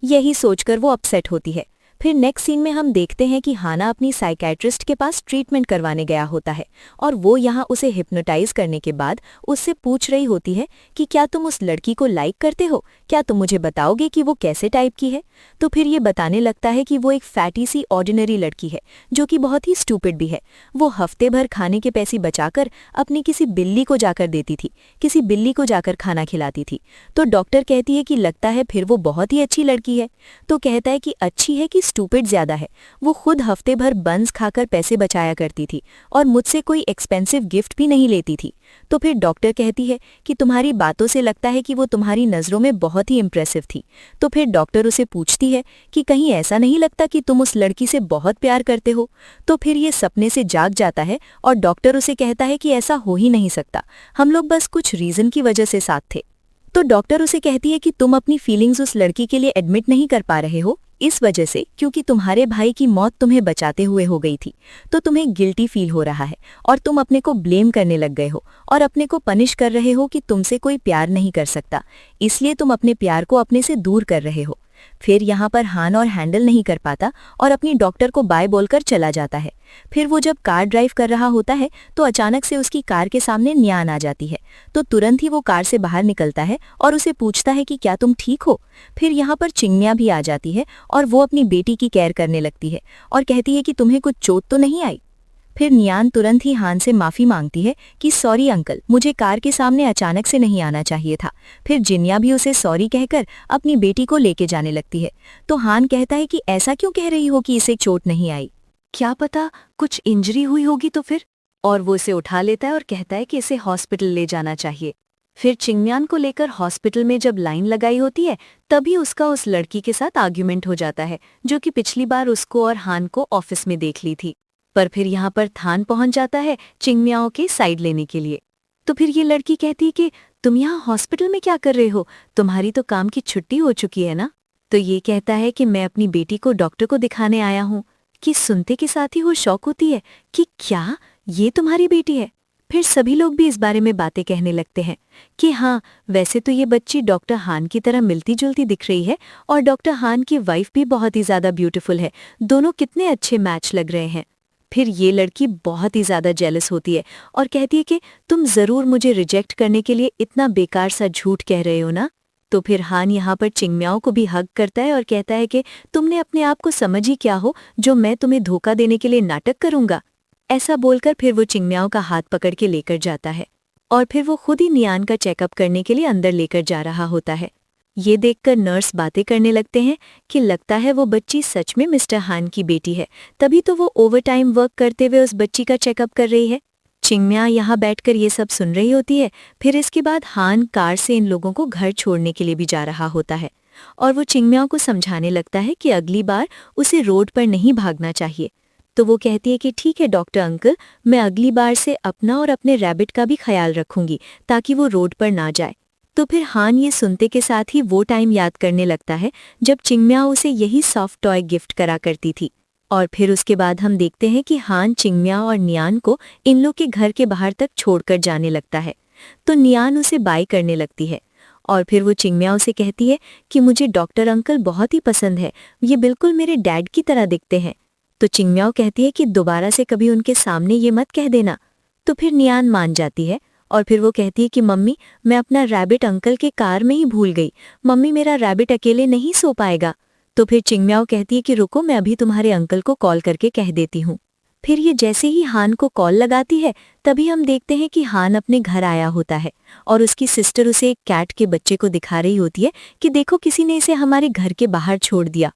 यही सोचकर वो अपसेट होती है। फिर नेक्स्ट सीन में हम देखते हैं कि हाना अपनी साइकेट्रिस्ट के पास ट्रीटमेंट करवाने गया होता है और वो यहाँ उसे हिप्नोटाइज करने के बाद उससे पूछ रही होती है कि क्या तुम उस लड़की को लाइक करते हो, क्या तुम मुझे बताओगे कि वो कैसे टाइप की है। तो फिर ये बताने लगता है कि वो एक फैटी सी ऑर्डिनरी लड़की है जो कि बहुत ही स्टूपिड भी है। वो हफ्ते भर खाने के पैसे बचाकर अपनी किसी बिल्ली को जाकर देती थी, किसी बिल्ली को जाकर खाना खिलाती थी। तो डॉक्टर कहती है कि लगता है फिर वो बहुत ही अच्छी लड़की है। तो कहता है कि अच्छी है कि स्टूपिड ज्यादा है, वो खुद हफ्ते भर बंस खाकर पैसे बचाया करती थी और मुझसे कोई एक्सपेंसिव गिफ्ट भी नहीं लेती थी। तो फिर डॉक्टर कहती है कि तुम्हारी बातों से लगता है कि वो तुम्हारी नज़रों में बहुत ही इम्प्रेसिव थी। तो फिर डॉक्टर उसे पूछती है कि कहीं ऐसा नहीं लगता कि तुम उस लड़की से बहुत प्यार करते हो। तो फिर ये सपने से जाग जाता है और डॉक्टर उसे कहता है कि ऐसा हो ही नहीं सकता, हम लोग बस कुछ रीज़न की वजह से साथ थे। तो डॉक्टर उसे कहती है कि तुम अपनी फीलिंग्स उस लड़की के लिए एडमिट नहीं कर पा रहे हो इस वजह से क्योंकि तुम्हारे भाई की मौत तुम्हें बचाते हुए हो गई थी, तो तुम्हें गिल्टी फील हो रहा है और तुम अपने को ब्लेम करने लग गए हो और अपने को पनिश कर रहे हो कि तुमसे कोई प्यार नहीं कर सकता, इसलिए तुम अपने प्यार को अपने से दूर कर रहे हो। फिर यहाँ पर हान और हैंडल नहीं कर पाता और अपनी डॉक्टर को बाय बोलकर चला जाता है। फिर वो जब कार ड्राइव कर रहा होता है तो अचानक से उसकी कार के सामने न्यान आ जाती है। तो तुरंत ही वो कार से बाहर निकलता है और उसे पूछता है कि क्या तुम ठीक हो। फिर यहाँ पर चिंगमिया भी आ जाती है और वो अपनी बेटी की केयर करने लगती है और कहती है कि तुम्हें कुछ चोट तो नहीं आई। फिर नियान तुरंत ही हान से माफी मांगती है कि सॉरी अंकल, मुझे कार के सामने अचानक से नहीं आना चाहिए था। फिर जिन्या भी उसे सॉरी कहकर अपनी बेटी को लेके जाने लगती है। तो हान कहता है कि ऐसा क्यों कह रही हो कि इसे चोट नहीं आई, क्या पता कुछ इंजरी हुई होगी तो फिर। और वो इसे उठा लेता है और कहता है कि इसे हॉस्पिटल ले जाना चाहिए। फिर चिंगमियान को लेकर हॉस्पिटल में जब लाइन लगाई होती है तभी उसका उस लड़की के साथ आर्ग्यूमेंट हो जाता है जो कि पिछली बार उसको और हान को ऑफिस में देख ली थी। पर फिर यहाँ पर थान पहुंच जाता है चिंगमियाओ के साइड लेने के लिए। तो फिर ये लड़की कहती है कि तुम यहाँ हॉस्पिटल में क्या कर रहे हो, तुम्हारी तो काम की छुट्टी हो चुकी है ना। तो ये कहता है कि मैं अपनी बेटी को डॉक्टर को दिखाने आया हूँ। कि सुनते के साथ ही वो शौक होती है कि क्या ये तुम्हारी बेटी है। फिर सभी लोग भी इस बारे में बातें कहने लगते हैं कि हाँ, वैसे तो ये बच्ची डॉक्टर हान की तरह मिलती जुलती दिख रही है और डॉक्टर हान की वाइफ भी बहुत ही ज्यादा ब्यूटीफुल है, दोनों कितने अच्छे मैच लग रहे हैं। फिर ये लड़की बहुत ही ज्यादा जेलस होती है और कहती है कि तुम जरूर मुझे रिजेक्ट करने के लिए इतना बेकार सा झूठ कह रहे हो ना। तो फिर हान यहाँ पर चिंगमियाओ को भी हग करता है और कहता है कि तुमने अपने आप को समझ ही क्या हो जो मैं तुम्हें धोखा देने के लिए नाटक करूंगा। ऐसा बोलकर फिर वो चिंगमियाओ का हाथ पकड़ के लेकर जाता है और फिर वो खुद ही नियान का चेकअप करने के लिए अंदर लेकर जा रहा होता है। ये देखकर नर्स बातें करने लगते हैं कि लगता है वो बच्ची सच में मिस्टर हान की बेटी है, तभी तो वो ओवरटाइम वर्क करते हुए उस बच्ची का चेकअप कर रही है। चिंगमिया यहाँ बैठकर ये सब सुन रही होती है। फिर इसके बाद हान कार से इन लोगों को घर छोड़ने के लिए भी जा रहा होता है और वो चिंगमिया को समझाने लगता है कि अगली बार उसे रोड पर नहीं भागना चाहिए। तो वो कहती है कि ठीक है डॉक्टर अंकल, मैं अगली बार से अपना और अपने रैबिट का भी ख्याल रखूंगी ताकि वो रोड पर ना जाए। तो फिर हान ये सुनते के साथ ही वो टाइम याद करने लगता है जब चिंगमिया उसे यही सॉफ्ट टॉय गिफ्ट करा करती थी। और फिर उसके बाद हम देखते हैं कि हान चिंगमिया और नियान को इन लोग के घर के बाहर तक छोड़कर जाने लगता है। तो नियान उसे बाय करने लगती है और फिर वो चिंगमिया उसे कहती है कि मुझे डॉक्टर अंकल बहुत ही पसंद है, ये बिल्कुल मेरे डैड की तरह दिखते हैं। तो चिंगमिया कहती है कि दोबारा से कभी उनके सामने ये मत कह देना। तो फिर नियान मान जाती है और फिर वो कहती है कि मम्मी, मैं अपना रैबिट अंकल के कार में ही भूल गई, मम्मी मेरा रैबिट अकेले नहीं सो पाएगा। तो फिर चिंगमियाओ कहती है कि रुको, मैं अभी तुम्हारे अंकल को कॉल करके कह देती हूँ। फिर ये जैसे ही हान को कॉल लगाती है तभी हम देखते हैं कि हान अपने घर आया होता है और उसकी सिस्टर उसे एक कैट के बच्चे को दिखा रही होती है कि देखो किसी ने इसे हमारे घर के बाहर छोड़ दिया।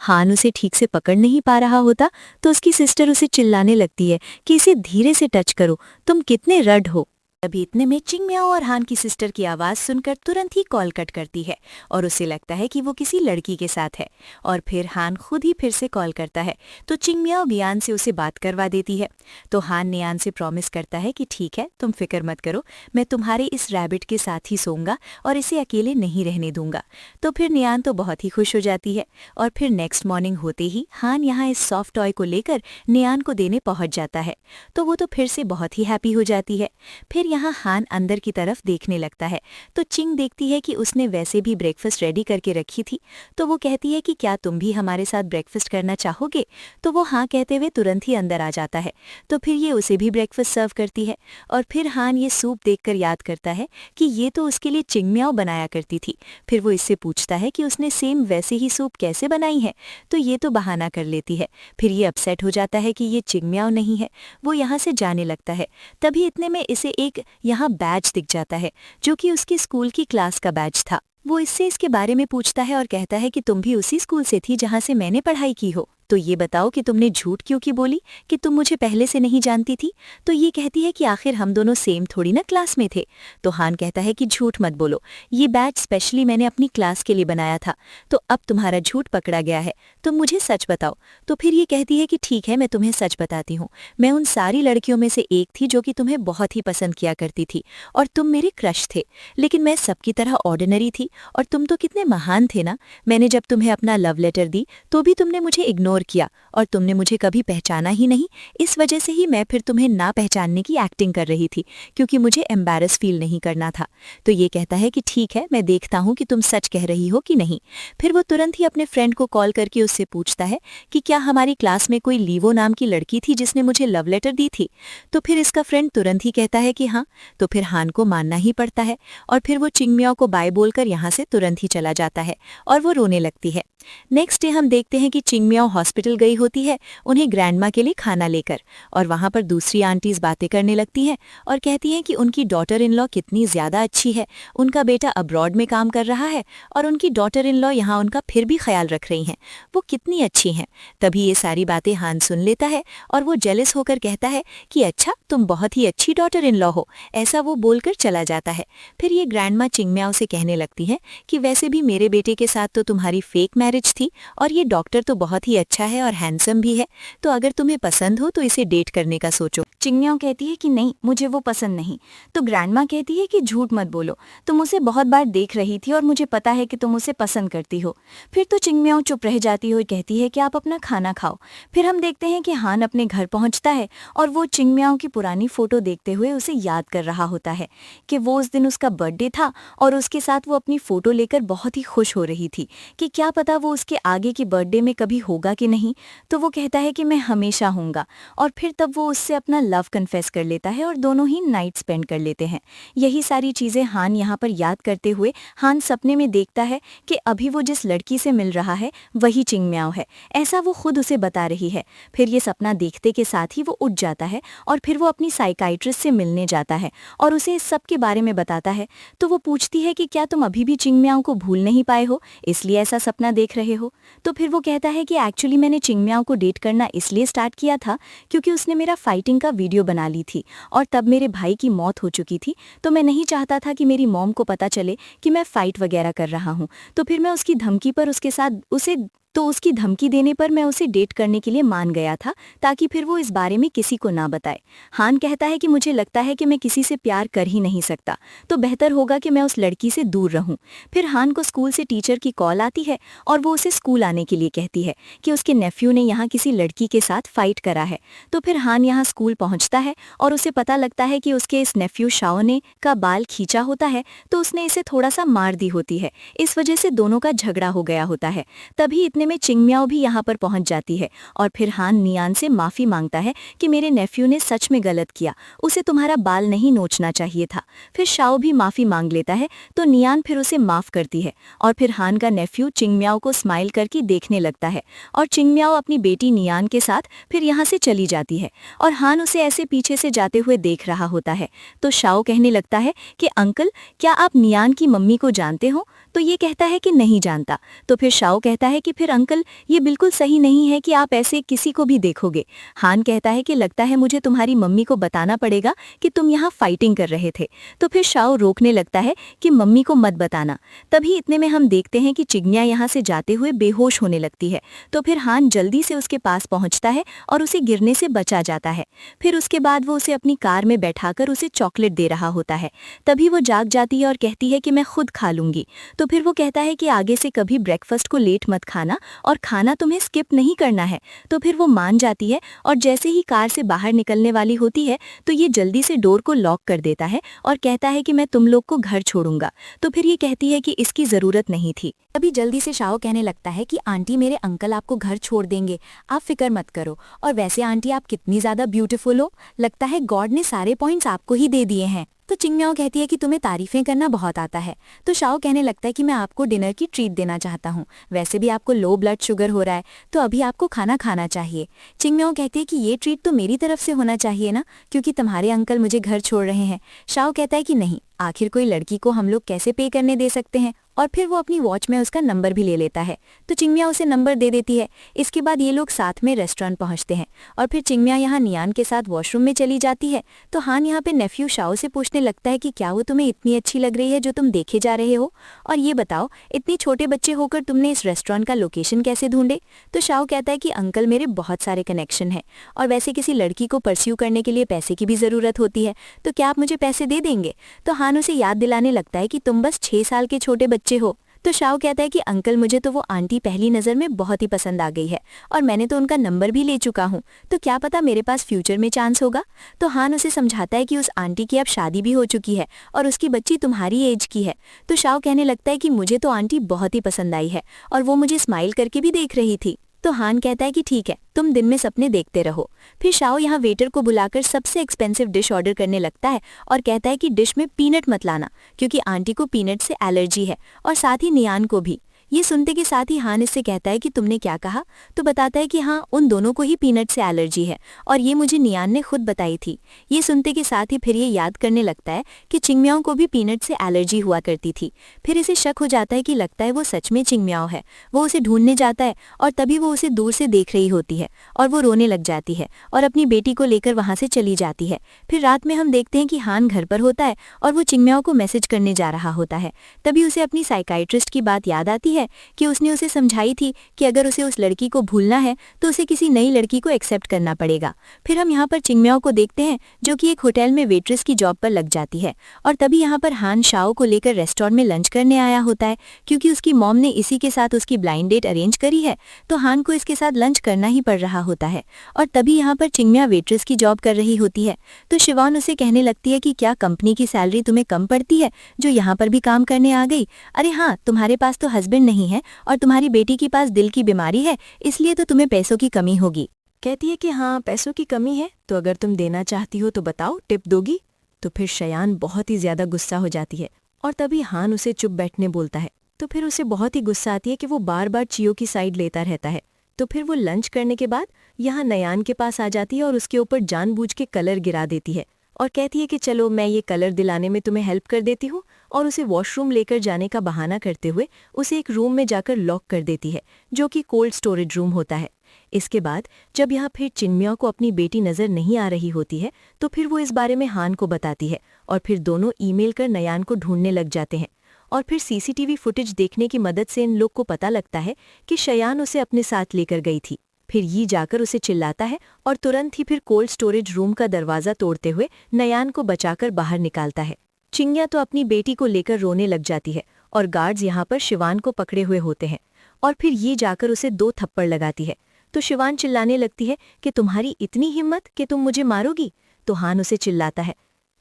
हान उसे ठीक से पकड़ नहीं पा रहा होता तो उसकी सिस्टर उसे चिल्लाने लगती है कि इसे धीरे से टच करो, तुम कितने रड हो। अभी इतने में चिंगमियाओ और हान की सिस्टर की आवाज सुनकर तुरंत ही कॉल कट करती है और उसे लगता है कि वो किसी लड़की के साथ है। और फिर हान खुद ही फिर से कॉल करता है तो चिंगमियाओ नियान से उसे बात करवा देती है। तो हान नियान से प्रॉमिस करता है कि ठीक है, तुम फिक्र मत करो, मैं तुम्हारे इस रैबिट के साथ ही सोऊंगा और इसे अकेले नहीं रहने दूंगा। तो फिर नियान तो बहुत ही खुश हो जाती है और फिर नेक्स्ट मॉर्निंग होते ही हान यहाँ इस सॉफ्ट टॉय को लेकर नियान को देने पहुंच जाता है। तो वो तो फिर से बहुत ही हैप्पी हो जाती है। फिर यहाँ हान अंदर की तरफ देखने लगता है तो चिंग देखती है कि उसने वैसे भी ब्रेकफास्ट रेडी करके रखी थी। तो वो कहती है कि क्या तुम भी हमारे साथ ब्रेकफास्ट करना चाहोगे। तो वो हाँ कहते हुए तुरंत ही अंदर आ जाता है। तो फिर ये उसे भी ब्रेकफास्ट सर्व करती है और फिर हान ये सूप देखकर याद करता है कि ये तो उसके लिए चिंगमियाओ बनाया करती थी। फिर वो इससे पूछता है कि उसने सेम वैसे ही सूप कैसे बनाई है। तो ये तो बहाना कर लेती है। फिर ये अपसेट हो जाता है कि ये चिंगमियाओ नहीं है। वो यहाँ से जाने लगता है। तभी इतने में इसे एक यहाँ बैच दिख जाता है जो कि उसकी स्कूल की क्लास का बैच था। वो इससे इसके बारे में पूछता है और कहता है कि तुम भी उसी स्कूल से थी जहाँ से मैंने पढ़ाई की हो, तो ये बताओ कि तुमने झूठ क्यों की बोली कि तुम मुझे पहले से नहीं जानती थी। तो ये कहती है कि आखिर हम दोनों सेम थोड़ी ना क्लास में थे। तो हान कहता है कि झूठ मत बोलो, ये बैच स्पेशली मैंने अपनी क्लास के लिए बनाया था। तो अब तुम्हारा झूठ पकड़ा गया है, तुम मुझे सच बताओ। तो फिर ये कहती है कि ठीक है, मैं तुम्हें सच बताती हूँ। मैं उन सारी लड़कियों में से एक थी जो कि तुम्हें बहुत ही पसंद किया करती थी और तुम मेरे क्रश थे, लेकिन मैं सबकी तरह ऑर्डिनरी थी और तुम तो कितने महान थे ना। मैंने जब तुम्हें अपना लव लेटर दी तो भी तुमने मुझे इग्नोर इग्नोर किया और तुमने मुझे कभी पहचाना ही नहीं। इस वजह से ही मैं फिर तुम्हें ना पहचानने की एक्टिंग कर रही थी, क्योंकि मुझे एम्बैरस फील नहीं करना था। तो ये कहता है कि ठीक है, मैं देखता हूँ कि तुम सच कह रही हो कि नहीं। फिर वो तुरंत ही अपने फ्रेंड को कॉल करके उससे पूछता है कि क्या हमारी क्लास में कोई लीवो नाम की लड़की थी जिसने मुझे लव लेटर दी थी। तो फिर इसका फ्रेंड तुरंत ही कहता है कि हाँ। तो फिर हान को मानना ही पड़ता है और फिर वो चिंगमियाओ को बाय बोलकर यहाँ से तुरंत ही चला जाता है और वो रोने लगती है। नेक्स्ट डे हम देखते हैं कि चिंगमियाओ हॉस्पिटल गई होती है उन्हें ग्रैंडमा के लिए खाना लेकर, और वहां पर दूसरी आंटीज बातें करने लगती हैं और कहती हैं कि उनकी डॉटर इन लॉ कितनी ज्यादा अच्छी है, उनका बेटा अब्रॉड में काम कर रहा है और उनकी डॉटर इन लॉ यहाँ उनका फिर भी ख्याल रख रही हैं, वो कितनी अच्छी हैं। तभी ये सारी बातें हान सुन लेता है और वो जेलस होकर कहता है कि अच्छा, तुम बहुत ही अच्छी डॉटर इन लॉ हो, ऐसा वो बोलकर चला जाता है। फिर ये ग्रैंडमा चिंगमियाओ से कहने लगती है कि वैसे भी मेरे बेटे के साथ तो तुम्हारी फेक मैरिज थी और ये डॉक्टर तो बहुत ही अच्छा है और हैंडसम भी है, तो अगर तुम्हें पसंद हो तो इसे डेट करने का सोचो। चिंगमियाओ कहती है कि नहीं, मुझे वो पसंद नहीं। तो ग्रैंडमा कहती है कि झूठ मत बोलो, तुम उसे बहुत बार देख रही थी और मुझे पता है कि तुम उसे पसंद करती हो। फिर तो चिंगमियाओ चुप रह जाती है और कहती है कि आप अपना खाना खाओ। फिर हम देखते हैं कि हान अपने घर पहुंचता है और वो चिंगमियाओ की पुरानी फोटो देखते हुए उसे याद कर रहा होता है कि वो उस दिन उसका बर्थडे था और उसके साथ वो अपनी फोटो लेकर बहुत ही खुश हो रही थी कि क्या पता वो उसके आगे की बर्थडे में कभी होगा कि नहीं। तो वो कहता है कि मैं हमेशा होऊंगा, और फिर तब वो उससे अपना लव कन्फेस कर लेता है और दोनों ही नाइट स्पेंड कर लेते हैं। यही सारी चीजें हान यहाँ पर याद करते हुए हान सपने में देखता है कि अभी वो जिस लड़की से मिल रहा है वही चिंगमियाओ है, ऐसा वो खुद उसे बता रही है। फिर ये सपना देखते के साथ ही वो उठ जाता है और फिर वो अपनी साइकाइट्रिस्ट से मिलने जाता है और उसे इस सब के बारे में बताता है। तो वो पूछती है कि क्या तुम अभी भी चिंगमियाओ को भूल नहीं पाए हो, इसलिए ऐसा सपना देख रहे हो। तो फिर वो कहता है कि एक्चुअली मैंने चिंगमियाओ को डेट करना इसलिए स्टार्ट किया था क्योंकि उसने मेरा फाइटिंग का वीडियो बना ली थी और तब मेरे भाई की मौत हो चुकी थी, तो मैं नहीं चाहता था कि मेरी मॉम को पता चले कि मैं फाइट वगैरह कर रहा हूँ। तो फिर मैं उसकी धमकी पर उसकी धमकी देने पर मैं उसे डेट करने के लिए मान गया था ताकि फिर वो इस बारे में किसी को ना बताए। हान कहता है कि मुझे लगता है कि मैं किसी से प्यार कर ही नहीं सकता, तो बेहतर होगा कि मैं उस लड़की से दूर रहूं। फिर हान को स्कूल से टीचर की कॉल आती है और वो उसे स्कूल आने के लिए कहती है कि उसके नेफ्यू ने यहाँ किसी लड़की के साथ फाइट करा है। तो फिर हान यहाँ स्कूल पहुँचता है और उसे पता लगता है कि उसके इस नेफ्यू शाओ ने का बाल खींचा होता है, तो उसने इसे थोड़ा सा मार दी होती है। इस वजह से दोनों का झगड़ा हो गया होता है। तभी इतने में चिंगमियाओ भी यहाँ पर पहुंच जाती है और फिर हान नियान से माफी मांगता है कि मेरे नेफ्यू ने सच में गलत किया, उसे तुम्हारा बाल नहीं नोचना चाहिए था। फिर शाओ भी माफी मांग लेता है, तो नियान फिर उसे माफ करती है और फिर हान का नेफ्यू चिंगमियाओ को स्माइल करके देखने लगता है और चिंगमियाओ अपनी बेटी नियान के साथ फिर यहाँ से चली जाती है और हान उसे ऐसे पीछे से जाते हुए देख रहा होता है। तो शाओ कहने लगता है कि अंकल, क्या आप नियान की मम्मी को जानते हो? तो ये कहता है कि नहीं जानता। तो फिर शाओ कहता है कि फिर अंकल, ये बिल्कुल सही नहीं है कि आप ऐसे किसी को भी देखोगे। हान कहता है कि लगता है मुझे तुम्हारी मम्मी को बताना पड़ेगा कि तुम यहाँ फाइटिंग कर रहे थे। तो फिर शाओ रोकने लगता है कि मम्मी को मत बताना। तभी इतने में हम देखते हैं कि चिंगमिया यहाँ से जाते हुए बेहोश होने लगती है। तो फिर हान जल्दी से उसके पास पहुँचता है और उसे गिरने से बचा जाता है। फिर उसके बाद वो उसे अपनी कार में बैठाकर उसे चॉकलेट दे रहा होता है। तभी वो जाग जाती है और कहती है कि मैं खुद खा लूंगी। तो फिर वो कहता है कि आगे से कभी ब्रेकफास्ट को लेट मत खाना और खाना तुम्हें स्किप नहीं करना है। तो फिर वो मान जाती है और जैसे ही कार से बाहर निकलने वाली होती है तो ये जल्दी से डोर को लॉक कर देता है और कहता है कि मैं तुम लोग को घर छोड़ूंगा। तो फिर ये कहती है कि इसकी जरूरत नहीं थी। तभी जल्दी से शाओ कहने लगता है कि आंटी, मेरे अंकल आपको घर छोड़ देंगे, आप फिक्र मत करो। और वैसे आंटी, आप कितनी ज्यादा ब्यूटीफुल हो, लगता है गॉड ने सारे पॉइंट्स आपको ही दे दिए हैं। तो चिंगमियाओ कहती है कि तुम्हें तारीफें करना बहुत आता है। तो शाओ कहने लगता है कि मैं आपको डिनर की ट्रीट देना चाहता हूँ, वैसे भी आपको लो ब्लड शुगर हो रहा है, तो अभी आपको खाना खाना चाहिए। चिंगमियाओ कहती है कि ये ट्रीट तो मेरी तरफ से होना चाहिए ना, क्योंकि तुम्हारे अंकल मुझे घर छोड़ रहे हैं। शाओ कहता है कि नहीं, आखिर कोई लड़की को हम लोग कैसे पे करने दे सकते हैं। और फिर वो अपनी वॉच में उसका नंबर भी ले लेता है। तो चिंगमिया उसे नंबर दे देती है। इसके बाद ये लोग साथ में रेस्टोरेंट पहुंचते हैं और फिर चिंगमिया यहाँ नियान के साथ वॉशरूम में चली जाती है। तो हान यहाँ पे नेफ्यू शाओ से पूछने लगता है कि क्या वो तुम्हें इतनी अच्छी लग रही है जो तुम देखे जा रहे हो, और ये बताओ इतने छोटे बच्चे होकर तुमने इस रेस्टोरेंट का लोकेशन कैसे ढूंढे। तो शाओ कहता है कि अंकल, मेरे बहुत सारे कनेक्शन हैं और वैसे किसी लड़की को परस्यू करने के लिए पैसे की भी ज़रूरत होती है, तो क्या आप मुझे पैसे दे देंगे। तो हान उसे याद दिलाने लगता है कि तुम बस 6 साल के छोटे बच्चे हो, तो शाओ कहता है कि अंकल मुझे तो वो आंटी पहली नज़र में बहुत ही पसंद आ गई है और मैंने तो उनका नंबर भी ले चुका हूँ, तो क्या पता मेरे पास फ्यूचर में चांस होगा। तो हान उसे समझाता है कि उस आंटी की अब शादी भी हो चुकी है और उसकी बच्ची तुम्हारी एज की है। तो शाओ कहने लगता है कि मुझे तो आंटी बहुत ही पसंद आई है और वो मुझे स्माइल करके भी देख रही थी। तो हान कहता है कि ठीक है, तुम दिन में सपने देखते रहो। फिर शाओ यहाँ वेटर को बुलाकर सबसे एक्सपेंसिव डिश ऑर्डर करने लगता है और कहता है कि डिश में पीनट मत लाना क्योंकि आंटी को पीनट से एलर्जी है और साथ ही नियान को भी। ये सुनते के साथ ही हान इससे कहता है कि तुमने क्या कहा, तो बताता है कि हाँ उन दोनों को ही पीनट से एलर्जी है और ये मुझे नियान ने खुद बताई थी। ये सुनते के साथ ही फिर ये याद करने लगता है कि चिंगम्याओ को भी पीनट से एलर्जी हुआ करती थी। फिर इसे शक हो जाता है कि लगता है वो सच में चिंगम्याओ है। वो उसे ढूंढने जाता है और तभी वो उसे दूर से देख रही होती है और वो रोने लग जाती है और अपनी बेटी को लेकर वहां से चली जाती है। फिर रात में हम देखते हैं कि हान घर पर होता है और वो चिंगम्याओ को मैसेज करने जा रहा होता है। तभी उसे अपनी साइकाइट्रिस्ट की बात याद आती है कि उसने उसे समझाई थी कि अगर उसे उस लड़की को भूलना है तो उसे किसी नई लड़की को एक्सेप्ट करना पड़ेगा। फिर हम यहाँ पर चिंगम्याओ को देखते हैं जो कि एक होटल में वेट्रेस की जॉब पर लग जाती है और तभी यहाँ पर हान शाओ को लेकर रेस्टोरेंट में लंच करने आया होता है क्योंकि उसकी मॉम ने इसी के साथ उसकी ब्लाइंड डेट अरेंज करी है, तो हान को इसके साथ लंच करना ही पड़ रहा होता है। और तभी यहाँ पर चिंगम्या वेट्रेस की जॉब कर रही होती है तो शिवॉन उसे कहने लगती है कि क्या कंपनी की सैलरी तुम्हें कम पड़ती है जो यहाँ पर भी काम करने आ गई? अरे हाँ, तुम्हारे पास तो हस्बैंड नहीं है और तुम्हारी बेटी के पास दिल की बीमारी है, इसलिए तो तुम्हें पैसों की कमी होगी। कहती है कि हाँ पैसों की कमी है, तो अगर तुम देना चाहती हो तो बताओ, टिप दोगी? तो फिर शयान बहुत ही ज्यादा गुस्सा हो जाती है और तभी हान उसे चुप बैठने बोलता है। तो फिर उसे बहुत ही गुस्सा आती है कि वो बार बार चियो की साइड लेता रहता है। तो फिर वो लंच करने के बाद यहाँ नयान के पास आ जाती है और उसके ऊपर जानबूझ के कलर गिरा देती है और कहती है कि चलो मैं ये कलर दिलाने में तुम्हें हेल्प कर देती हूँ, और उसे वॉशरूम लेकर जाने का बहाना करते हुए उसे एक रूम में जाकर लॉक कर देती है जो कि कोल्ड स्टोरेज रूम होता है। इसके बाद जब यहाँ फिर चिंगम्याओ को अपनी बेटी नजर नहीं आ रही होती है तो फिर वो इस बारे में हान को बताती है और फिर दोनों ईमेल कर नयान को ढूंढने लग जाते हैं। और फिर सीसीटीवी फुटेज देखने की मदद से इन लोग को पता लगता है कि शयान उसे अपने साथ लेकर गई थी। फिर ये जाकर उसे चिल्लाता है और तुरंत ही फिर कोल्ड स्टोरेज रूम का दरवाजा तोड़ते हुए नयान को बचाकर बाहर निकालता है। चिंगम्या तो अपनी बेटी को लेकर रोने लग जाती है और गार्ड्स यहाँ पर शिवान को पकड़े हुए होते हैं और फिर ये जाकर उसे 2 थप्पड़ लगाती है। तो शिवान चिल्लाने लगती है कि तुम्हारी इतनी हिम्मत कि तुम मुझे मारोगी? तो हान उसे चिल्लाता है,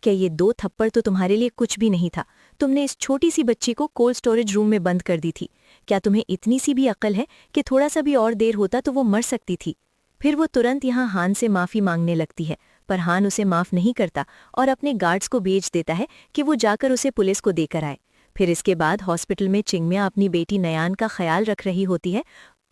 क्या ये 2 थप्पड़ तो तुम्हारे लिए कुछ भी नहीं था? तुमने इस छोटी सी बच्ची को कोल्ड स्टोरेज रूम में बंद कर दी थी। क्या तुम्हें इतनी सी भी अक्ल है कि थोड़ा सा भी और देर होता तो वो मर सकती थी? फिर वो तुरंत यहाँ हान से माफ़ी मांगने लगती है, पर हान उसे माफ़ नहीं करता और अपने गार्ड्स को भेज देता है कि वो जाकर उसे पुलिस को देकर आए। फिर इसके बाद हॉस्पिटल में चिंगम्या अपनी बेटी नयान का ख्याल रख रही होती है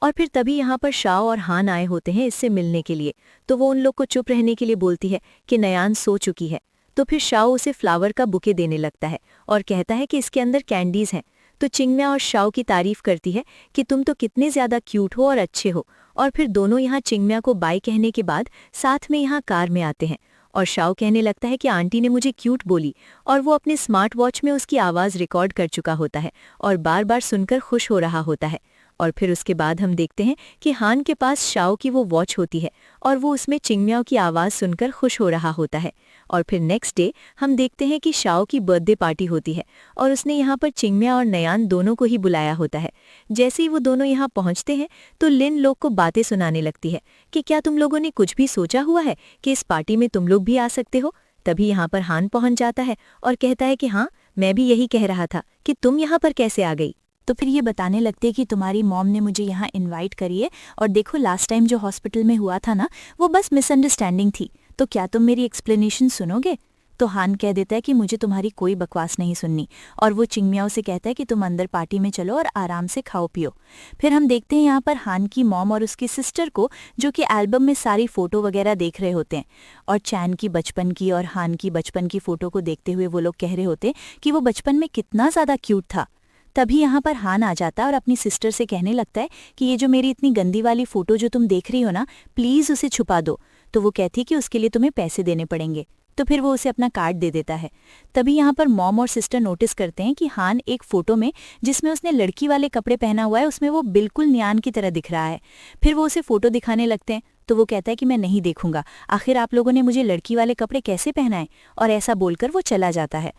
और फिर तभी यहाँ पर शाओ और हान आए होते हैं इससे मिलने के लिए। तो वो उन लोग को चुप रहने के लिए बोलती है कि नयान सो चुकी है। तो फिर शाओ उसे फ्लावर का बुके देने लगता है और कहता है कि इसके अंदर कैंडीज हैं। तो चिंगम्या और शाओ की तारीफ करती है कि तुम तो कितने ज्यादा क्यूट हो और अच्छे हो। और फिर दोनों यहाँ चिंगम्या को बाय कहने के बाद साथ में यहाँ कार में आते हैं और शाओ कहने लगता है कि आंटी ने मुझे क्यूट बोली और वो अपने स्मार्ट वॉच में उसकी आवाज़ रिकॉर्ड कर चुका होता है और बार बार सुनकर खुश हो रहा होता है। और फिर उसके बाद हम देखते हैं कि हान के पास शाओ की वो वॉच होती है और वो उसमें चिंगम्याओ की आवाज़ सुनकर खुश हो रहा होता है। और फिर नेक्स्ट डे हम देखते हैं कि शाओ की बर्थडे पार्टी होती है और उसने यहाँ पर चिंगम्या और नयान दोनों को ही बुलाया होता है। जैसे ही वो दोनों यहाँ पहुँचते हैं तो लिन लोग को बातें सुनाने लगती है कि क्या तुम लोगों ने कुछ भी सोचा हुआ है कि इस पार्टी में तुम लोग भी आ सकते हो? तभी यहाँ पर हान पहुँच जाता है और कहता है कि हाँ, मैं भी यही कह रहा था कि तुम यहाँ पर कैसे आ गई? तो फिर ये बताने लगते हैं कि तुम्हारी मॉम ने मुझे यहाँ इनवाइट करी है और देखो लास्ट टाइम जो हॉस्पिटल में हुआ था ना, वो बस मिसअंडरस्टैंडिंग थी, तो क्या तुम मेरी एक्सप्लेनेशन सुनोगे? तो हान कह देता है कि मुझे तुम्हारी कोई बकवास नहीं सुननी और वो चिंगम्याओ से कहता है कि तुम अंदर पार्टी में चलो और आराम से खाओ पियो। फिर हम देखते हैं यहाँ पर हान की मॉम और उसकी सिस्टर को जो कि एल्बम में सारी फ़ोटो वगैरह देख रहे होते हैं और चैन की बचपन की और हान की बचपन की फ़ोटो को देखते हुए वो लोग कह रहे होते हैं कि वो बचपन में कितना ज़्यादा क्यूट था। तभी यहाँ पर हान आ जाता है और अपनी सिस्टर से कहने लगता है कि ये जो मेरी इतनी गंदी वाली फ़ोटो जो तुम देख रही हो ना, प्लीज़ उसे छुपा दो। तो वो कहती है कि उसके लिए तुम्हें पैसे देने पड़ेंगे। तो फिर वो उसे अपना कार्ड दे देता है। तभी यहाँ पर मॉम और सिस्टर नोटिस करते हैं कि हान एक फ़ोटो में जिसमें उसने लड़की वाले कपड़े पहना हुआ है उसमें वो बिल्कुल नियान की तरह दिख रहा है। फिर वो उसे फ़ोटो दिखाने लगते हैं तो वो कहता है कि मैं नहीं देखूंगा, आखिर आप लोगों ने मुझे लड़की वाले कपड़े कैसे पहनाए, और ऐसा बोलकर वो चला जाता है।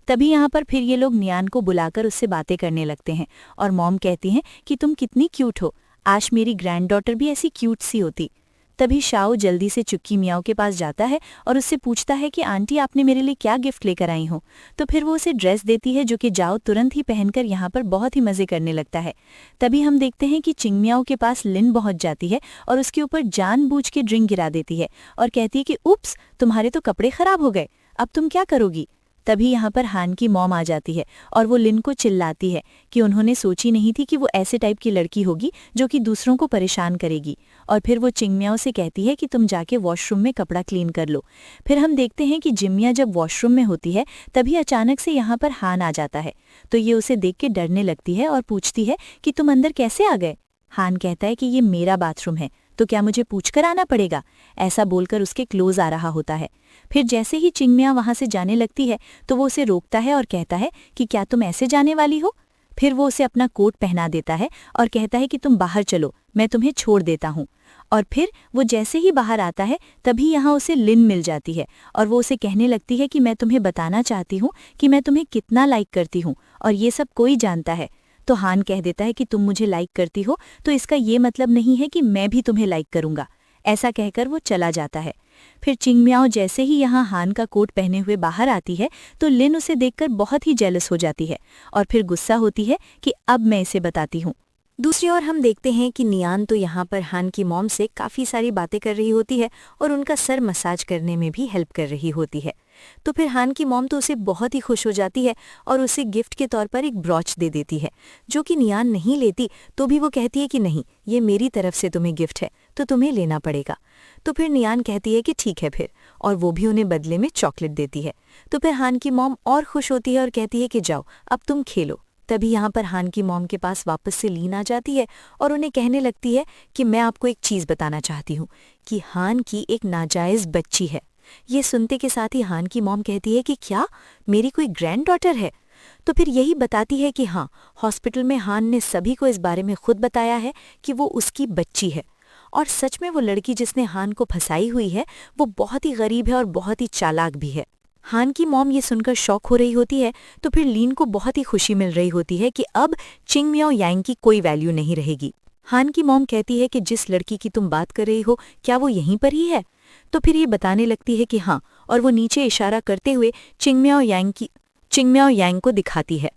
तभी यहाँ पर फिर ये लोग नियान को बुलाकर उससे बातें करने लगते हैं और मॉम कहती हैं कि तुम कितनी क्यूट हो, आज मेरी ग्रैंड डॉटर भी ऐसी क्यूट सी होती। तभी शाओ जल्दी से चुक्की मियाओ के पास जाता है और उससे पूछता है कि आंटी आपने मेरे लिए क्या गिफ्ट लेकर आई हो। तो फिर वो उसे ड्रेस देती है जो कि जाओ तुरंत ही पहनकर यहाँ पर बहुत ही मजे करने लगता है। तभी हम देखते हैं कि चिंग मियाओ के पास लिन पहुंच जाती है और उसके ऊपर जानबूझ के ड्रिंक गिरा देती है और कहती है कि उप्स, तुम्हारे तो कपड़े खराब हो गए, अब तुम क्या करोगी। तभी यहाँ पर हान की मॉम आ जाती है और वो लिन को चिल्लाती है कि उन्होंने सोची नहीं थी कि वो ऐसे टाइप की लड़की होगी जो कि दूसरों को परेशान करेगी। और फिर वो चिंगमियाओ से कहती है कि तुम जाके वॉशरूम में कपड़ा क्लीन कर लो। फिर हम देखते हैं कि जिमिया जब वॉशरूम में होती है तभी अचानक से यहाँ पर हान आ जाता है, तो ये उसे देख के डरने लगती है और पूछती है कि तुम अंदर कैसे आ गए। हान कहता है कि ये मेरा बाथरूम है, तो क्या मुझे पूछकर आना पड़ेगा। ऐसा बोलकर उसके क्लोज आ रहा होता है। फिर जैसे ही चिंगमिया वहां से जाने लगती है तो वो उसे रोकता है और कहता है कि क्या तुम ऐसे जाने वाली हो। फिर वो उसे अपना कोट पहना देता है और कहता है कि तुम बाहर चलो, मैं तुम्हें छोड़ देता हूँ। और फिर वो जैसे ही बाहर आता है तभी यहाँ उसे लिन मिल जाती है और वो उसे कहने लगती है कि मैं तुम्हें बताना चाहती हूँ कि मैं तुम्हें कितना लाइक करती हूँ और ये सब कोई जानता है। तो हान कह देता है कि तुम मुझे लाइक करती हो तो इसका ये मतलब नहीं है कि मैं भी तुम्हें लाइक करूंगा। ऐसा कहकर वो चला जाता है। फिर चिंगमियाओ जैसे ही यहाँ हान का कोट पहने हुए बाहर आती है तो लिन उसे देखकर बहुत ही जेलस हो जाती है और फिर गुस्सा होती है कि अब मैं इसे बताती हूँ। दूसरी ओर हम देखते हैं कि नियान तो यहाँ पर हान की मॉम से काफ़ी सारी बातें कर रही होती है और उनका सर मसाज करने में भी हेल्प कर रही होती है। तो फिर हान की मॉम तो उसे बहुत ही खुश हो जाती है और उसे गिफ्ट के तौर पर एक ब्रॉच दे देती है, जो कि नियान नहीं लेती तो भी वो कहती है कि नहीं, ये मेरी तरफ से तुम्हें गिफ्ट है तो तुम्हें लेना पड़ेगा। तो फिर नियान कहती है कि ठीक है फिर, और वो भी उन्हें बदले में चॉकलेट देती है। तो फिर हान की मॉम और खुश होती है और कहती है कि जाओ अब तुम खेलो। तभी यहाँ पर हान की मॉम के पास वापस से लीन आ जाती है और उन्हें कहने लगती है कि मैं आपको एक चीज़ बताना चाहती हूँ कि हान की एक नाजायज़ बच्ची है। ये सुनते के साथ ही हान की मॉम कहती है कि क्या मेरी कोई ग्रैंड डॉटर है। तो फिर यही बताती है कि हाँ, हॉस्पिटल में हान ने सभी को इस बारे में खुद बताया है कि वो उसकी बच्ची है। और सच में वो लड़की जिसने हान को फंसाई हुई है वो बहुत ही गरीब है और बहुत ही चालाक भी है। हान की मॉम ये सुनकर शॉक हो रही होती है। तो फिर लीन को बहुत ही खुशी मिल रही होती है कि अब चिंगमियाओ यांग की कोई वैल्यू नहीं रहेगी। हान की मॉम कहती है कि जिस लड़की की तुम बात कर रही हो क्या वो यहीं पर ही है। तो फिर ये बताने लगती है कि हाँ, और वो नीचे इशारा करते हुए चिंगमियाओ यांग को दिखाती है।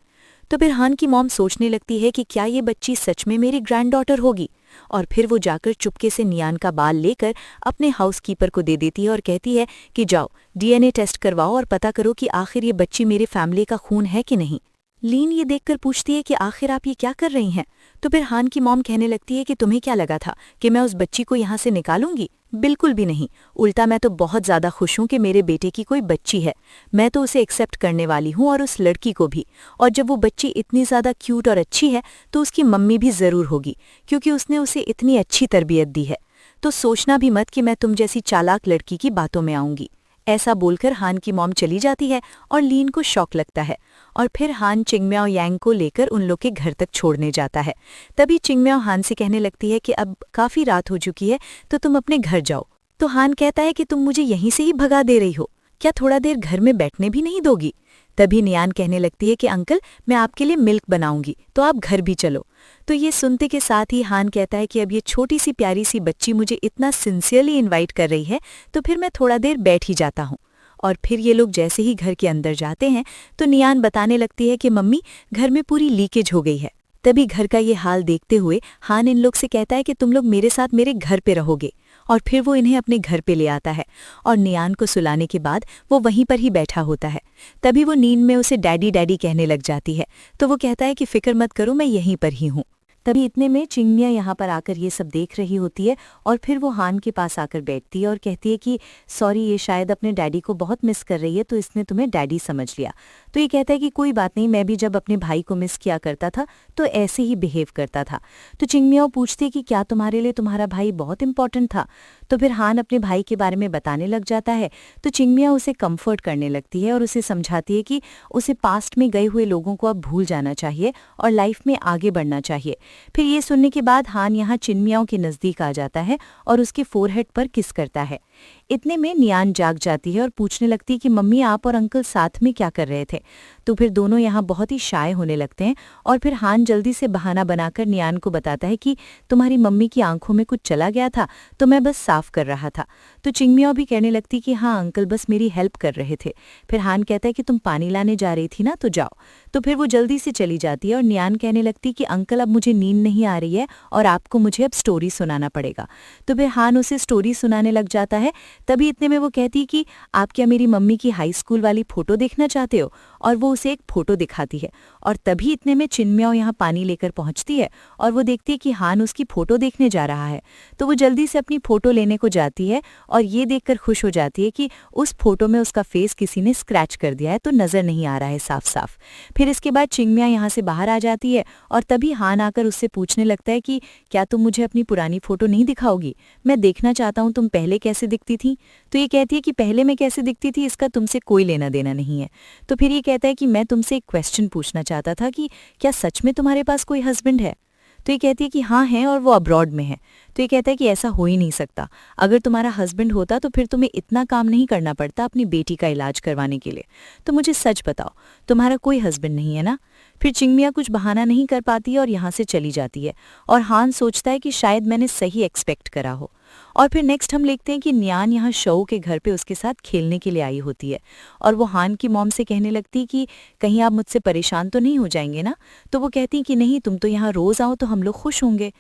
तो फिर हान की मॉम सोचने लगती है कि क्या ये बच्ची सच में मेरी ग्रैंड डॉटर होगी। और फिर वो जाकर चुपके से नियान का बाल लेकर अपने हाउसकीपर को दे देती है और कहती है कि जाओ डीएनए टेस्ट करवाओ और पता करो कि आखिर ये बच्ची मेरे फैमिली का खून है कि नहीं। लीन ये देखकर पूछती है कि आखिर आप ये क्या कर रही हैं। तो फिर हान की मॉम कहने लगती है कि तुम्हें क्या लगा था कि मैं उस बच्ची को यहाँ से निकालूंगी। बिल्कुल भी नहीं, उल्टा मैं तो बहुत ज़्यादा खुश हूँ कि मेरे बेटे की कोई बच्ची है। मैं तो उसे एक्सेप्ट करने वाली हूँ और उस लड़की को भी। और जब वो बच्ची इतनी ज़्यादा क्यूट और अच्छी है तो उसकी मम्मी भी ज़रूर होगी, क्योंकि उसने उसे इतनी अच्छी तरबियत दी है। तो सोचना भी मत कि मैं तुम जैसी चालाक लड़की की बातों में आऊँगी। ऐसा बोलकर हान की मॉम चली जाती है और लीन को शौक लगता है और फिर हान चिंगमियाओ यांग को लेकर उन लोग के घर तक छोड़ने जाता है। तभी चिंगमियाओ हान से कहने लगती है कि अब काफ़ी रात हो चुकी है तो तुम अपने घर जाओ। तो हान कहता है कि तुम मुझे यहीं से ही भगा दे रही हो, क्या थोड़ा देर घर में बैठने भी नहीं दोगी। तभी नियान कहने लगती है कि अंकल मैं आपके लिए मिल्क बनाऊंगी तो आप घर भी चलो। तो ये सुनते के साथ ही हान कहता है कि अब ये छोटी सी प्यारी सी बच्ची मुझे इतना सिंसियरली इनवाइट कर रही है तो फिर मैं थोड़ा देर बैठ ही जाता हूँ। और फिर ये लोग जैसे ही घर के अंदर जाते हैं तो नियान बताने लगती है कि मम्मी घर में पूरी लीकेज हो गई है। तभी घर का ये हाल देखते हुए हान इन लोग से कहता है कि तुम लोग मेरे साथ मेरे घर पे रहोगे। और फिर वो इन्हें अपने घर पे ले आता है और नियान को सुलाने के बाद वो वहीं पर ही बैठा होता है। तभी वो नींद में उसे डैडी डैडी कहने लग जाती है। तो वो कहता है कि फिक्र मत करो, मैं यहीं पर ही हूँ। तभी इतने में चिंगमिया यहाँ पर आकर ये सब देख रही होती है और फिर वो हान के पास आकर बैठती है और कहती है कि सॉरी, ये शायद अपने डैडी को बहुत मिस कर रही है तो इसने तुम्हें डैडी समझ लिया। तो ये कहता है कि कोई बात नहीं, मैं भी जब अपने भाई को मिस किया करता था तो ऐसे ही बिहेव करता था। तो चिंगमिया पूछती है कि क्या तुम्हारे लिए तुम्हारा भाई बहुत इंपॉर्टेंट था। तो फिर हान अपने भाई के बारे में बताने लग जाता है। तो चिंगमिया उसे कंफर्ट करने लगती है और उसे समझाती है कि उसे पास्ट में गए हुए लोगों को अब भूल जाना चाहिए और लाइफ में आगे बढ़ना चाहिए। फिर ये सुनने के बाद हान यहाँ चिंगमियाओं के नज़दीक आ जाता है और उसके फोरहेड पर किस करता है। इतने में नियान जाग जाती है और पूछने लगती है कि मम्मी आप और अंकल साथ में क्या कर रहे थे। तो फिर दोनों यहाँ बहुत ही शाय होने लगते हैं और फिर हान जल्दी से बहाना बनाकर नियान को बताता है कि तुम्हारी मम्मी की आंखों में कुछ चला गया था तो मैं बस साफ कर रहा था। तो चिंगमियाओ भी कहने लगती कि हाँ अंकल बस मेरी हेल्प कर रहे थे। फिर हान कहता है कि तुम पानी लाने जा रही थी ना तो जाओ। तो फिर वो जल्दी से चली जाती है और नियान कहने लगती कि अंकल अब मुझे नींद नहीं आ रही है और आपको मुझे अब स्टोरी सुनाना पड़ेगा। तो फिर हान उसे स्टोरी सुनाने लग जाता है। तभी इतने में वो कहती कि आप क्या मेरी मम्मी की हाई स्कूल वाली फोटो देखना चाहते हो, और वो उसे एक फोटो दिखाती है। और तभी इतने में चिंगमियाओ यहाँ पानी लेकर पहुंचती है और वो देखती है कि हान उसकी फोटो देखने जा रहा है। तो वो जल्दी से अपनी फोटो लेने को जाती है और ये देखकर खुश हो जाती है कि उस फोटो में उसका फेस किसी ने स्क्रैच कर दिया है तो नजर नहीं आ रहा है साफ साफ। फिर इसके बाद चिंगमिया यहाँ से बाहर आ जाती है और तभी हान आकर उससे पूछने लगता है कि क्या तुम मुझे अपनी पुरानी फोटो नहीं दिखाओगी, मैं देखना चाहता हूँ तुम पहले कैसे दिखती थी। तो ये कहती है कि पहले मैं कैसे दिखती थी इसका तुमसे कोई लेना देना नहीं है। तो फिर ये कहता है कि मैं तुमसे एक क्वेश्चन पूछना चाहता था कि क्या सच में तुम्हारे पास कोई हस्बैंड है। तो ये कहती है कि हाँ है और वो अब्रॉड में है। तो ये कहता है कि ऐसा हो ही नहीं सकता, अगर तुम्हारा हस्बैंड होता तो फिर तुम्हें इतना काम नहीं करना पड़ता अपनी बेटी का इलाज करवाने के लिए। तो मुझे सच बताओ तुम्हारा कोई हस्बैंड नहीं है ना। फिर चिंगमिया कुछ बहाना नहीं कर पाती है और यहाँ से चली जाती है और हान सोचता है कि शायद मैंने सही एक्सपेक्ट करा हो। और फिर नेक्स्ट हम देखते हैं कि नियान यहाँ शो के घर पे उसके साथ खेलने के लिए आई होती है और वो हान की मॉम से कहने लगती कि कहीं आप मुझसे परेशान तो नहीं हो जाएंगे ना। तो वो कहती कि नहीं तुम तो यहाँ रोज आओ तो हम लोग खुश होंगे।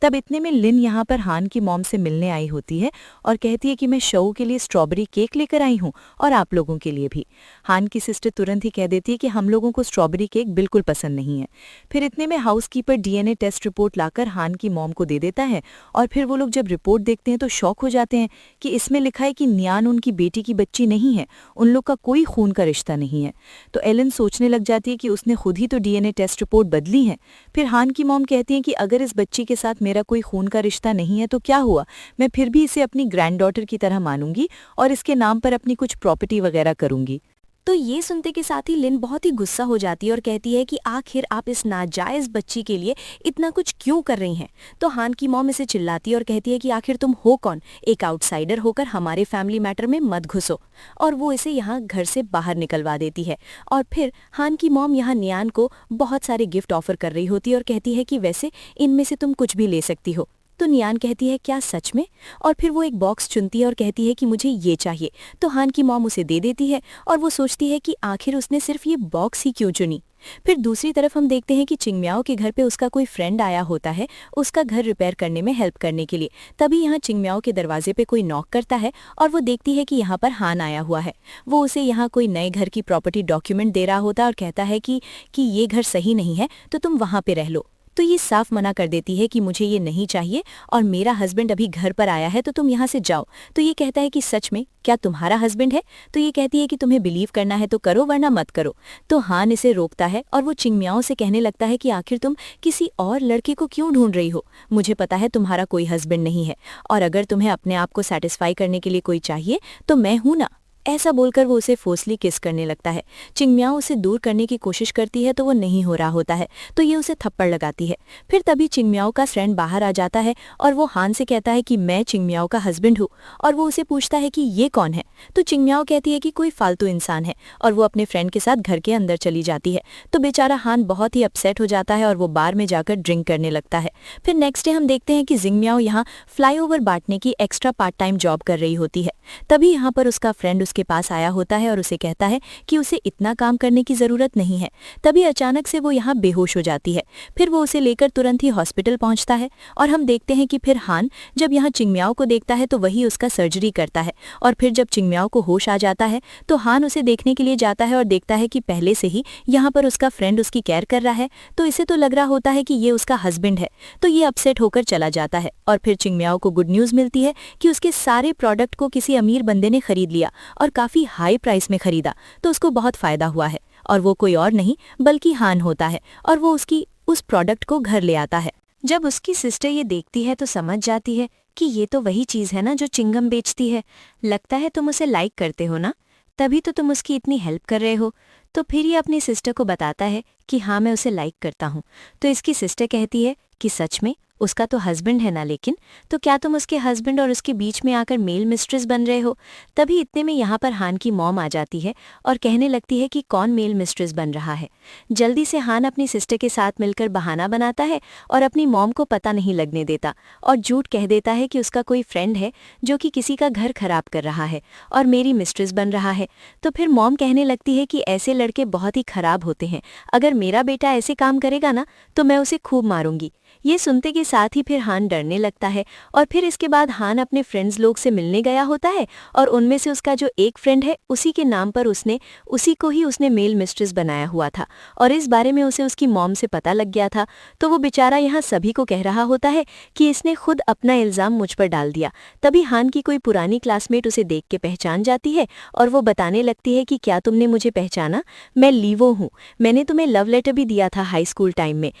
तब इतने में लिन यहाँ पर हान की मॉम से मिलने आई होती है और कहती है कि मैं शो के लिए स्ट्रॉबेरी केक लेकर आई हूँ और आप लोगों के लिए भी। हान की सिस्टर तुरंत ही कह देती है कि हम लोगों को स्ट्रॉबेरी केक बिल्कुल पसंद नहीं है। फिर इतने में हाउसकीपर डीएनए टेस्ट रिपोर्ट लाकर हान की मॉम को दे देता है और फिर वो लोग जब रिपोर्ट देखते हैं तो शॉक हो जाते हैं कि इसमें लिखा है कि नियान उनकी बेटी की बच्ची नहीं है, उन लोग का कोई खून का रिश्ता नहीं है। तो एलन सोचने लग जाती है कि उसने खुद ही तो डीएनए टेस्ट रिपोर्ट बदली है। फिर हान की मॉम कहती है कि अगर इस बच्ची के साथ मेरा कोई खून का रिश्ता नहीं है तो क्या हुआ, मैं फिर भी इसे अपनी ग्रैंडडॉटर की तरह मानूंगी और इसके नाम पर अपनी कुछ प्रॉपर्टी वगैरह करूंगी। तो ये सुनते के साथ ही लिन बहुत ही गुस्सा हो जाती है और कहती है कि आखिर आप इस नाजायज बच्ची के लिए इतना कुछ क्यों कर रही हैं। तो हान की मॉम इसे चिल्लाती है और कहती है कि आखिर तुम हो कौन, एक आउटसाइडर होकर हमारे फैमिली मैटर में मत घुसो। और वो इसे यहाँ घर से बाहर निकलवा देती है। और फिर हान की मॉम यहाँ नियान को बहुत सारे गिफ्ट ऑफर कर रही होती है और कहती है कि वैसे इनमें से तुम कुछ भी ले सकती हो। तो नियान कहती है क्या सच में, और फिर वो एक बॉक्स चुनती है और कहती है कि मुझे ये चाहिए। तो हान की मॉम उसे दे देती है और वो सोचती है कि आखिर उसने सिर्फ ये बॉक्स ही क्यों चुनी। फिर दूसरी तरफ हम देखते हैं कि चिंगमियाओ के घर पे उसका कोई फ्रेंड आया होता है उसका घर रिपेयर करने में हेल्प करने के लिए। तभी यहाँ चिंगमियाओ के दरवाजे पे कोई नॉक करता है और वो देखती है कि यहाँ पर हान आया हुआ है। वो उसे यहाँ कोई नए घर की प्रॉपर्टी डॉक्यूमेंट दे रहा होता है और कहता है कि ये घर सही नहीं है तो तुम वहाँ पे रह लो। तो ये साफ मना कर देती है कि मुझे ये नहीं चाहिए और मेरा हस्बैंड अभी घर पर आया है तो तुम यहाँ से जाओ। तो ये कहता है कि सच में क्या तुम्हारा हस्बैंड है। तो ये कहती है कि तुम्हें बिलीव करना है तो करो वरना मत करो। तो हान इसे रोकता है और वो चिंगमियाओ से कहने लगता है कि आखिर तुम किसी और लड़के को क्यों ढूंढ रही हो, मुझे पता है तुम्हारा कोई हस्बैंड नहीं है और अगर तुम्हें अपने आप को सेटिस्फाई करने के लिए कोई चाहिए तो मैं हूं ना। ऐसा बोलकर वो उसे फोर्सली किस करने लगता है। चिंगमियाओ उसे दूर करने की कोशिश करती है तो वो नहीं हो रहा होता है तो ये उसे थप्पड़ लगाती है। फिर तभी चिंगमियाओ का फ्रेंड बाहर आ जाता है और वो हान से कहता है कि मैं चिंगमियाओ का हस्बैंड हूँ और वो उसे पूछता है कि ये कौन है। तो चिंगमियाओ कहती है कि कोई फालतू इंसान है और वो अपने फ्रेंड के साथ घर के अंदर चली जाती है। तो बेचारा हान बहुत ही अपसेट हो जाता है और वो बार में जाकर ड्रिंक करने लगता है। फिर नेक्स्ट डे हम देखते हैं कि जिंगमियाओ यहाँ फ्लाईओवर बांटने की एक्स्ट्रा पार्ट टाइम जॉब कर रही होती है। तभी यहाँ पर उसका फ्रेंड उसके पास आया होता है और उसे कहता है कि उसे इतना काम करने की जरूरत नहीं है। तभी अचानक से वो यहाँ बेहोश हो जाती है। फिर वो उसे लेकर तुरंत ही हॉस्पिटल पहुंचता है और हम देखते हैं कि फिर हान जब यहाँ चिंगमियाओ को देखता है तो वही उसका सर्जरी करता है। और फिर जब चिंगमियाओ को होश आ जाता है तो हान उसे देखने के लिए जाता है और देखता है कि पहले से ही यहाँ पर उसका फ्रेंड उसकी केयर कर रहा है। तो इसे तो लग रहा होता है कि ये उसका हस्बैंड है। तो ये अपसेट होकर चला जाता है और फिर चिंगमियाओ को गुड न्यूज मिलती है कि उसके सारे प्रोडक्ट को किसी अमीर बंदे ने खरीद लिया और काफी हाई प्राइस में खरीदा। तो उसको बहुत फायदा हुआ है और वो कोई और नहीं बल्कि हान होता है और वो उसकी उस प्रोडक्ट को घर ले आता है। जब उसकी सिस्टर ये देखती है तो समझ जाती है कि ये तो वही चीज है ना जो चिंगम बेचती है। लगता है तुम उसे लाइक करते हो ना, तभी तो तुम उसकी इतनी हेल्प कर रहे हो। तो फिर ये अपनी सिस्टर को बताता है कि हाँ मैं उसे लाइक करता हूँ। तो इसकी सिस्टर कहती है कि सच में, उसका तो हस्बैंड है ना, लेकिन तो क्या तुम उसके हस्बैंड और उसके बीच में आकर मेल मिस्ट्रेस बन रहे हो? तभी इतने में यहाँ पर हान की मॉम आ जाती है और कहने लगती है कि कौन मेल मिस्ट्रेस बन रहा है। जल्दी से हान अपनी सिस्टर के साथ मिलकर बहाना बनाता है और अपनी मॉम को पता नहीं लगने देता और झूठ कह देता है कि उसका कोई फ्रेंड है जो कि किसी का घर खराब कर रहा है और मेरी मिस्ट्रेस बन रहा है। तो फिर मॉम कहने लगती है कि ऐसे लड़के बहुत ही खराब होते हैं, अगर मेरा बेटा ऐसे काम करेगा ना तो मैं उसे खूब मारूंगी। ये सुनते के साथ ही फिर हान डरने लगता है और फिर इसके बाद हान अपने फ्रेंड्स लोग से मिलने गया होता है और उनमें से उसका जो एक फ्रेंड है उसी के नाम पर उसी को ही उसने मेल मिस्ट्रेस बनाया हुआ था और इस बारे में उसे उसकी मॉम से पता लग गया था। तो वो बेचारा यहाँ सभी को कह रहा होता है कि इसने खुद अपना इल्ज़ाम मुझ पर डाल दिया। तभी हान की कोई पुरानी क्लासमेट उसे देख के पहचान जाती है और वो बताने लगती है कि क्या तुमने मुझे पहचाना, मैं लीवो हूँ, मैंने तुम्हें लव लेटर भी दिया था हाई स्कूल टाइम में।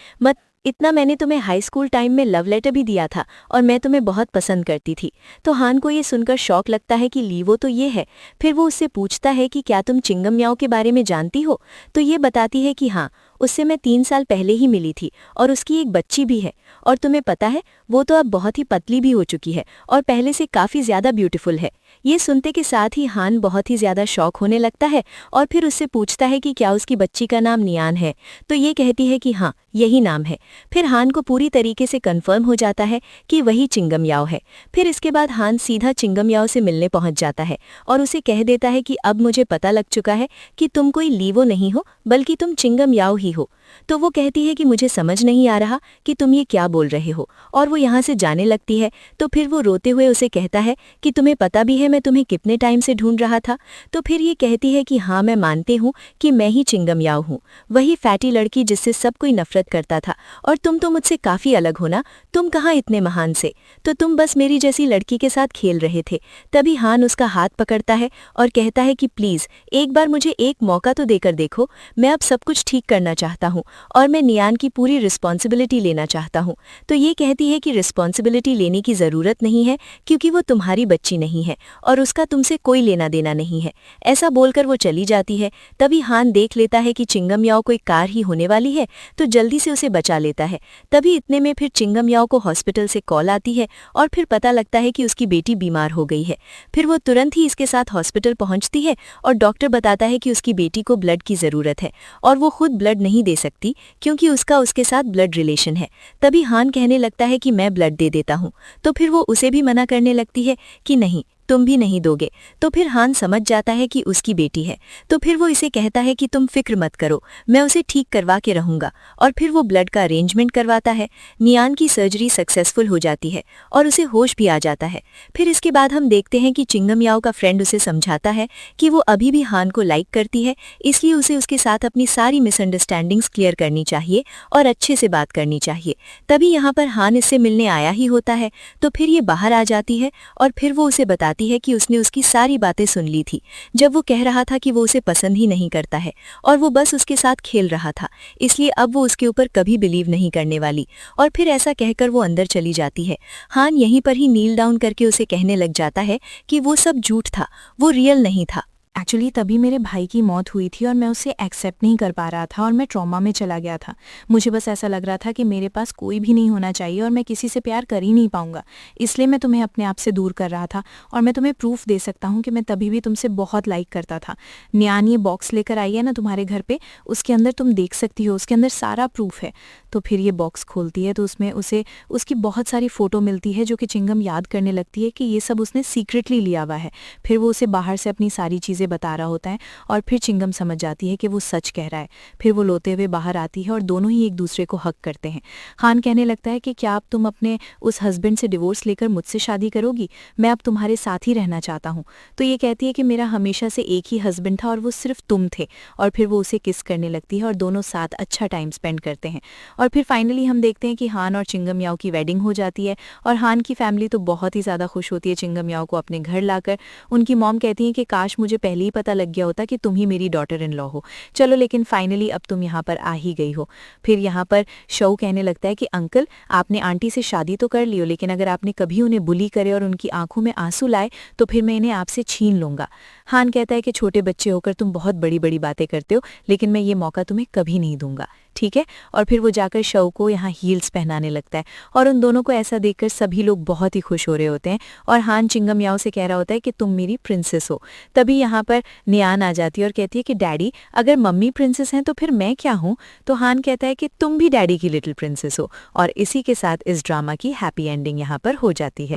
मैंने तुम्हें हाई स्कूल टाइम में लव लेटर भी दिया था और मैं तुम्हें बहुत पसंद करती थी। तो हान को ये सुनकर शौक लगता है कि लीवो तो ये है। फिर वो उससे पूछता है कि क्या तुम चिंगम म्याओ के बारे में जानती हो? तो ये बताती है कि हाँ, उससे मैं 3 साल पहले ही मिली थी और उसकी एक बच्ची भी है और तुम्हें पता है वो तो अब बहुत ही पतली भी हो चुकी है और पहले से काफ़ी ज़्यादा ब्यूटीफुल है। ये सुनते के साथ ही हान बहुत ही ज़्यादा शौक होने लगता है और फिर उससे पूछता है कि क्या उसकी बच्ची का नाम नियान है? तो ये कहती है कि हाँ, यही नाम है। फिर हान को पूरी तरीके से कन्फर्म हो जाता है कि वही चिंगम याओ है। फिर इसके बाद हान सीधा चिंगम याओ से मिलने पहुंच जाता है और उसे कह देता है कि अब मुझे पता लग चुका है कि तुम कोई लीवो नहीं हो बल्कि तुम चिंगम याओ ही हो। तो वो कहती है कि मुझे समझ नहीं आ रहा कि तुम ये क्या बोल रहे हो और वो यहाँ से जाने लगती है। तो फिर वो रोते हुए उसे कहता है कि तुम्हें पता भी है मैं तुम्हें कितने टाइम से ढूंढ रहा था? तो फिर ये कहती है कि हाँ, मैं मानती हूँ कि मैं ही चिंगम याओ हूँ, वही फैटी लड़की जिससे सब कोई नफरत करता था और तुम तो मुझसे काफ़ी अलग हो ना, तुम कहाँ इतने महान से, तो तुम बस मेरी जैसी लड़की के साथ खेल रहे थे। तभी हान उसका हाथ पकड़ता है और कहता है कि प्लीज़ एक बार मुझे एक मौका तो देकर देखो, मैं अब सब कुछ ठीक करना चाहता हूँ और मैं नियान की पूरी रिस्पॉन्सिबिलिटी लेना चाहता हूँ। तो ये कहती है कि रिस्पॉन्सिबिलिटी लेने की ज़रूरत नहीं है क्योंकि वो तुम्हारी बच्ची नहीं है और उसका तुमसे कोई लेना देना नहीं है। ऐसा बोलकर वो चली जाती है। तभी हान देख लेता है कि चिंगम याओ कोई कार ही होने वाली है तो जल्दी से उसे बचा लेता है। तभी इतने में फिर चिंगम याओ को हॉस्पिटल से कॉल आती है और फिर पता लगता है कि उसकी बेटी बीमार हो गई है। फिर वो तुरंत ही इसके साथ हॉस्पिटल पहुंचती है और डॉक्टर बताता है कि उसकी बेटी को ब्लड की ज़रूरत है और वो खुद ब्लड नहीं दे सकती क्योंकि उसके साथ ब्लड रिलेशन है। तभी हान कहने लगता है कि मैं ब्लड दे देता हूँ। तो फिर वो उसे भी मना करने लगती है कि नहीं, तुम भी नहीं दोगे। तो फिर हान समझ जाता है कि उसकी बेटी है। तो फिर वो इसे कहता है कि तुम फिक्र मत करो, मैं उसे ठीक करवा के रहूंगा और फिर वो ब्लड का अरेंजमेंट करवाता है। नियान की सर्जरी सक्सेसफुल हो जाती है और उसे होश भी आ जाता है। फिर इसके बाद हम देखते हैं कि चिंगम याओ का फ्रेंड उसे समझाता है कि वो अभी भी हान को लाइक करती है, इसलिए उसे उसके साथ अपनी सारी मिसअंडरस्टैंडिंग्स क्लियर करनी चाहिए और अच्छे से बात करनी चाहिए। तभी यहाँ पर हान इससे मिलने आया ही होता है। तो फिर ये बाहर आ जाती है और फिर वो उसे बताती है कि उसने उसकी सारी बातें सुन ली थी जब वो कह रहा था कि वो उसे पसंद ही नहीं करता है और वो बस उसके साथ खेल रहा था, इसलिए अब वो उसके ऊपर कभी बिलीव नहीं करने वाली। और फिर ऐसा कहकर वो अंदर चली जाती है। हान यहीं पर ही नील डाउन करके उसे कहने लग जाता है कि वो सब झूठ था, वो रियल नहीं था। एक्चुअली तभी मेरे भाई की मौत हुई थी और मैं उसे एक्सेप्ट नहीं कर पा रहा था और मैं ट्रॉमा में चला गया था। मुझे बस ऐसा लग रहा था कि मेरे पास कोई भी नहीं होना चाहिए और मैं किसी से प्यार कर ही नहीं पाऊंगा, इसलिए मैं तुम्हें अपने आप से दूर कर रहा था। और मैं तुम्हें प्रूफ दे सकता हूँ कि मैं तभी भी तुमसे बहुत लाइक करता था। नियान ये बॉक्स लेकर आई है ना तुम्हारे घर पे, उसके अंदर तुम देख सकती हो, उसके अंदर सारा प्रूफ है। तो फिर ये बॉक्स खोलती है तो उसमें उसे उसकी बहुत सारी फ़ोटो मिलती है जो कि चिंगम याद करने लगती है कि ये सब उसने सीक्रेटली लिया हुआ है। फिर वो उसे बाहर से अपनी सारी चीज़ें बता रहा होता है और फिर चिंगम समझ जाती है कि वो सच कह रहा है। फिर वो रोते हुए बाहर आती है और दोनों ही एक दूसरे को हक करते हैं। हान कहने लगता है कि क्या अब तुम अपने उस हस्बैंड से डिवोर्स लेकर मुझसे शादी करोगी? मैं अब तुम्हारे साथ ही रहना चाहता हूँ। तो ये कहती है कि मेरा हमेशा से एक ही हस्बैंड था और वो सिर्फ तुम थे। और फिर वो उसे किस करने लगती है और दोनों साथ अच्छा टाइम स्पेंड करते हैं। और फिर फाइनली हम देखते हैं कि हान और चिंगम याओ की वेडिंग हो जाती है और हान की फैमिली तो बहुत ही ज़्यादा खुश होती है चिंगम याओ को अपने घर लाकर। उनकी मॉम कहती है कि काश मुझे पहले ही पता लग गया होता कि तुम ही मेरी डॉटर इन लॉ हो। चलो लेकिन फाइनली अब तुम यहाँ पर आ ही गई हो। फिर यहाँ पर शो कहने लगता है कि अंकल, आपने आंटी से शादी तो कर ली हो, लेकिन अगर आपने कभी उन्हें बुली करे और उनकी आंखों में आंसू लाए तो फिर मैं इन्हें आपसे छीन लूंगा। हान कहता है कि छोटे बच्चे होकर तुम बहुत बड़ी बड़ी बातें करते हो, लेकिन मैं ये मौका तुम्हें कभी नहीं दूंगा। ठीक है। और फिर वो जाकर शव को यहाँ हील्स पहनाने लगता है और उन दोनों को ऐसा देखकर सभी लोग बहुत ही खुश हो रहे होते हैं और हान चिंगम याओ से कह रहा होता है कि तुम मेरी प्रिंसेस हो। तभी यहाँ पर नियान आ जाती है और कहती है कि डैडी, अगर मम्मी प्रिंसेस हैं तो फिर मैं क्या हूँ? तो हान कहता है कि तुम भी डैडी की लिटिल प्रिंसेस हो। और इसी के साथ इस ड्रामा की हैप्पी एंडिंग यहाँ पर हो जाती है।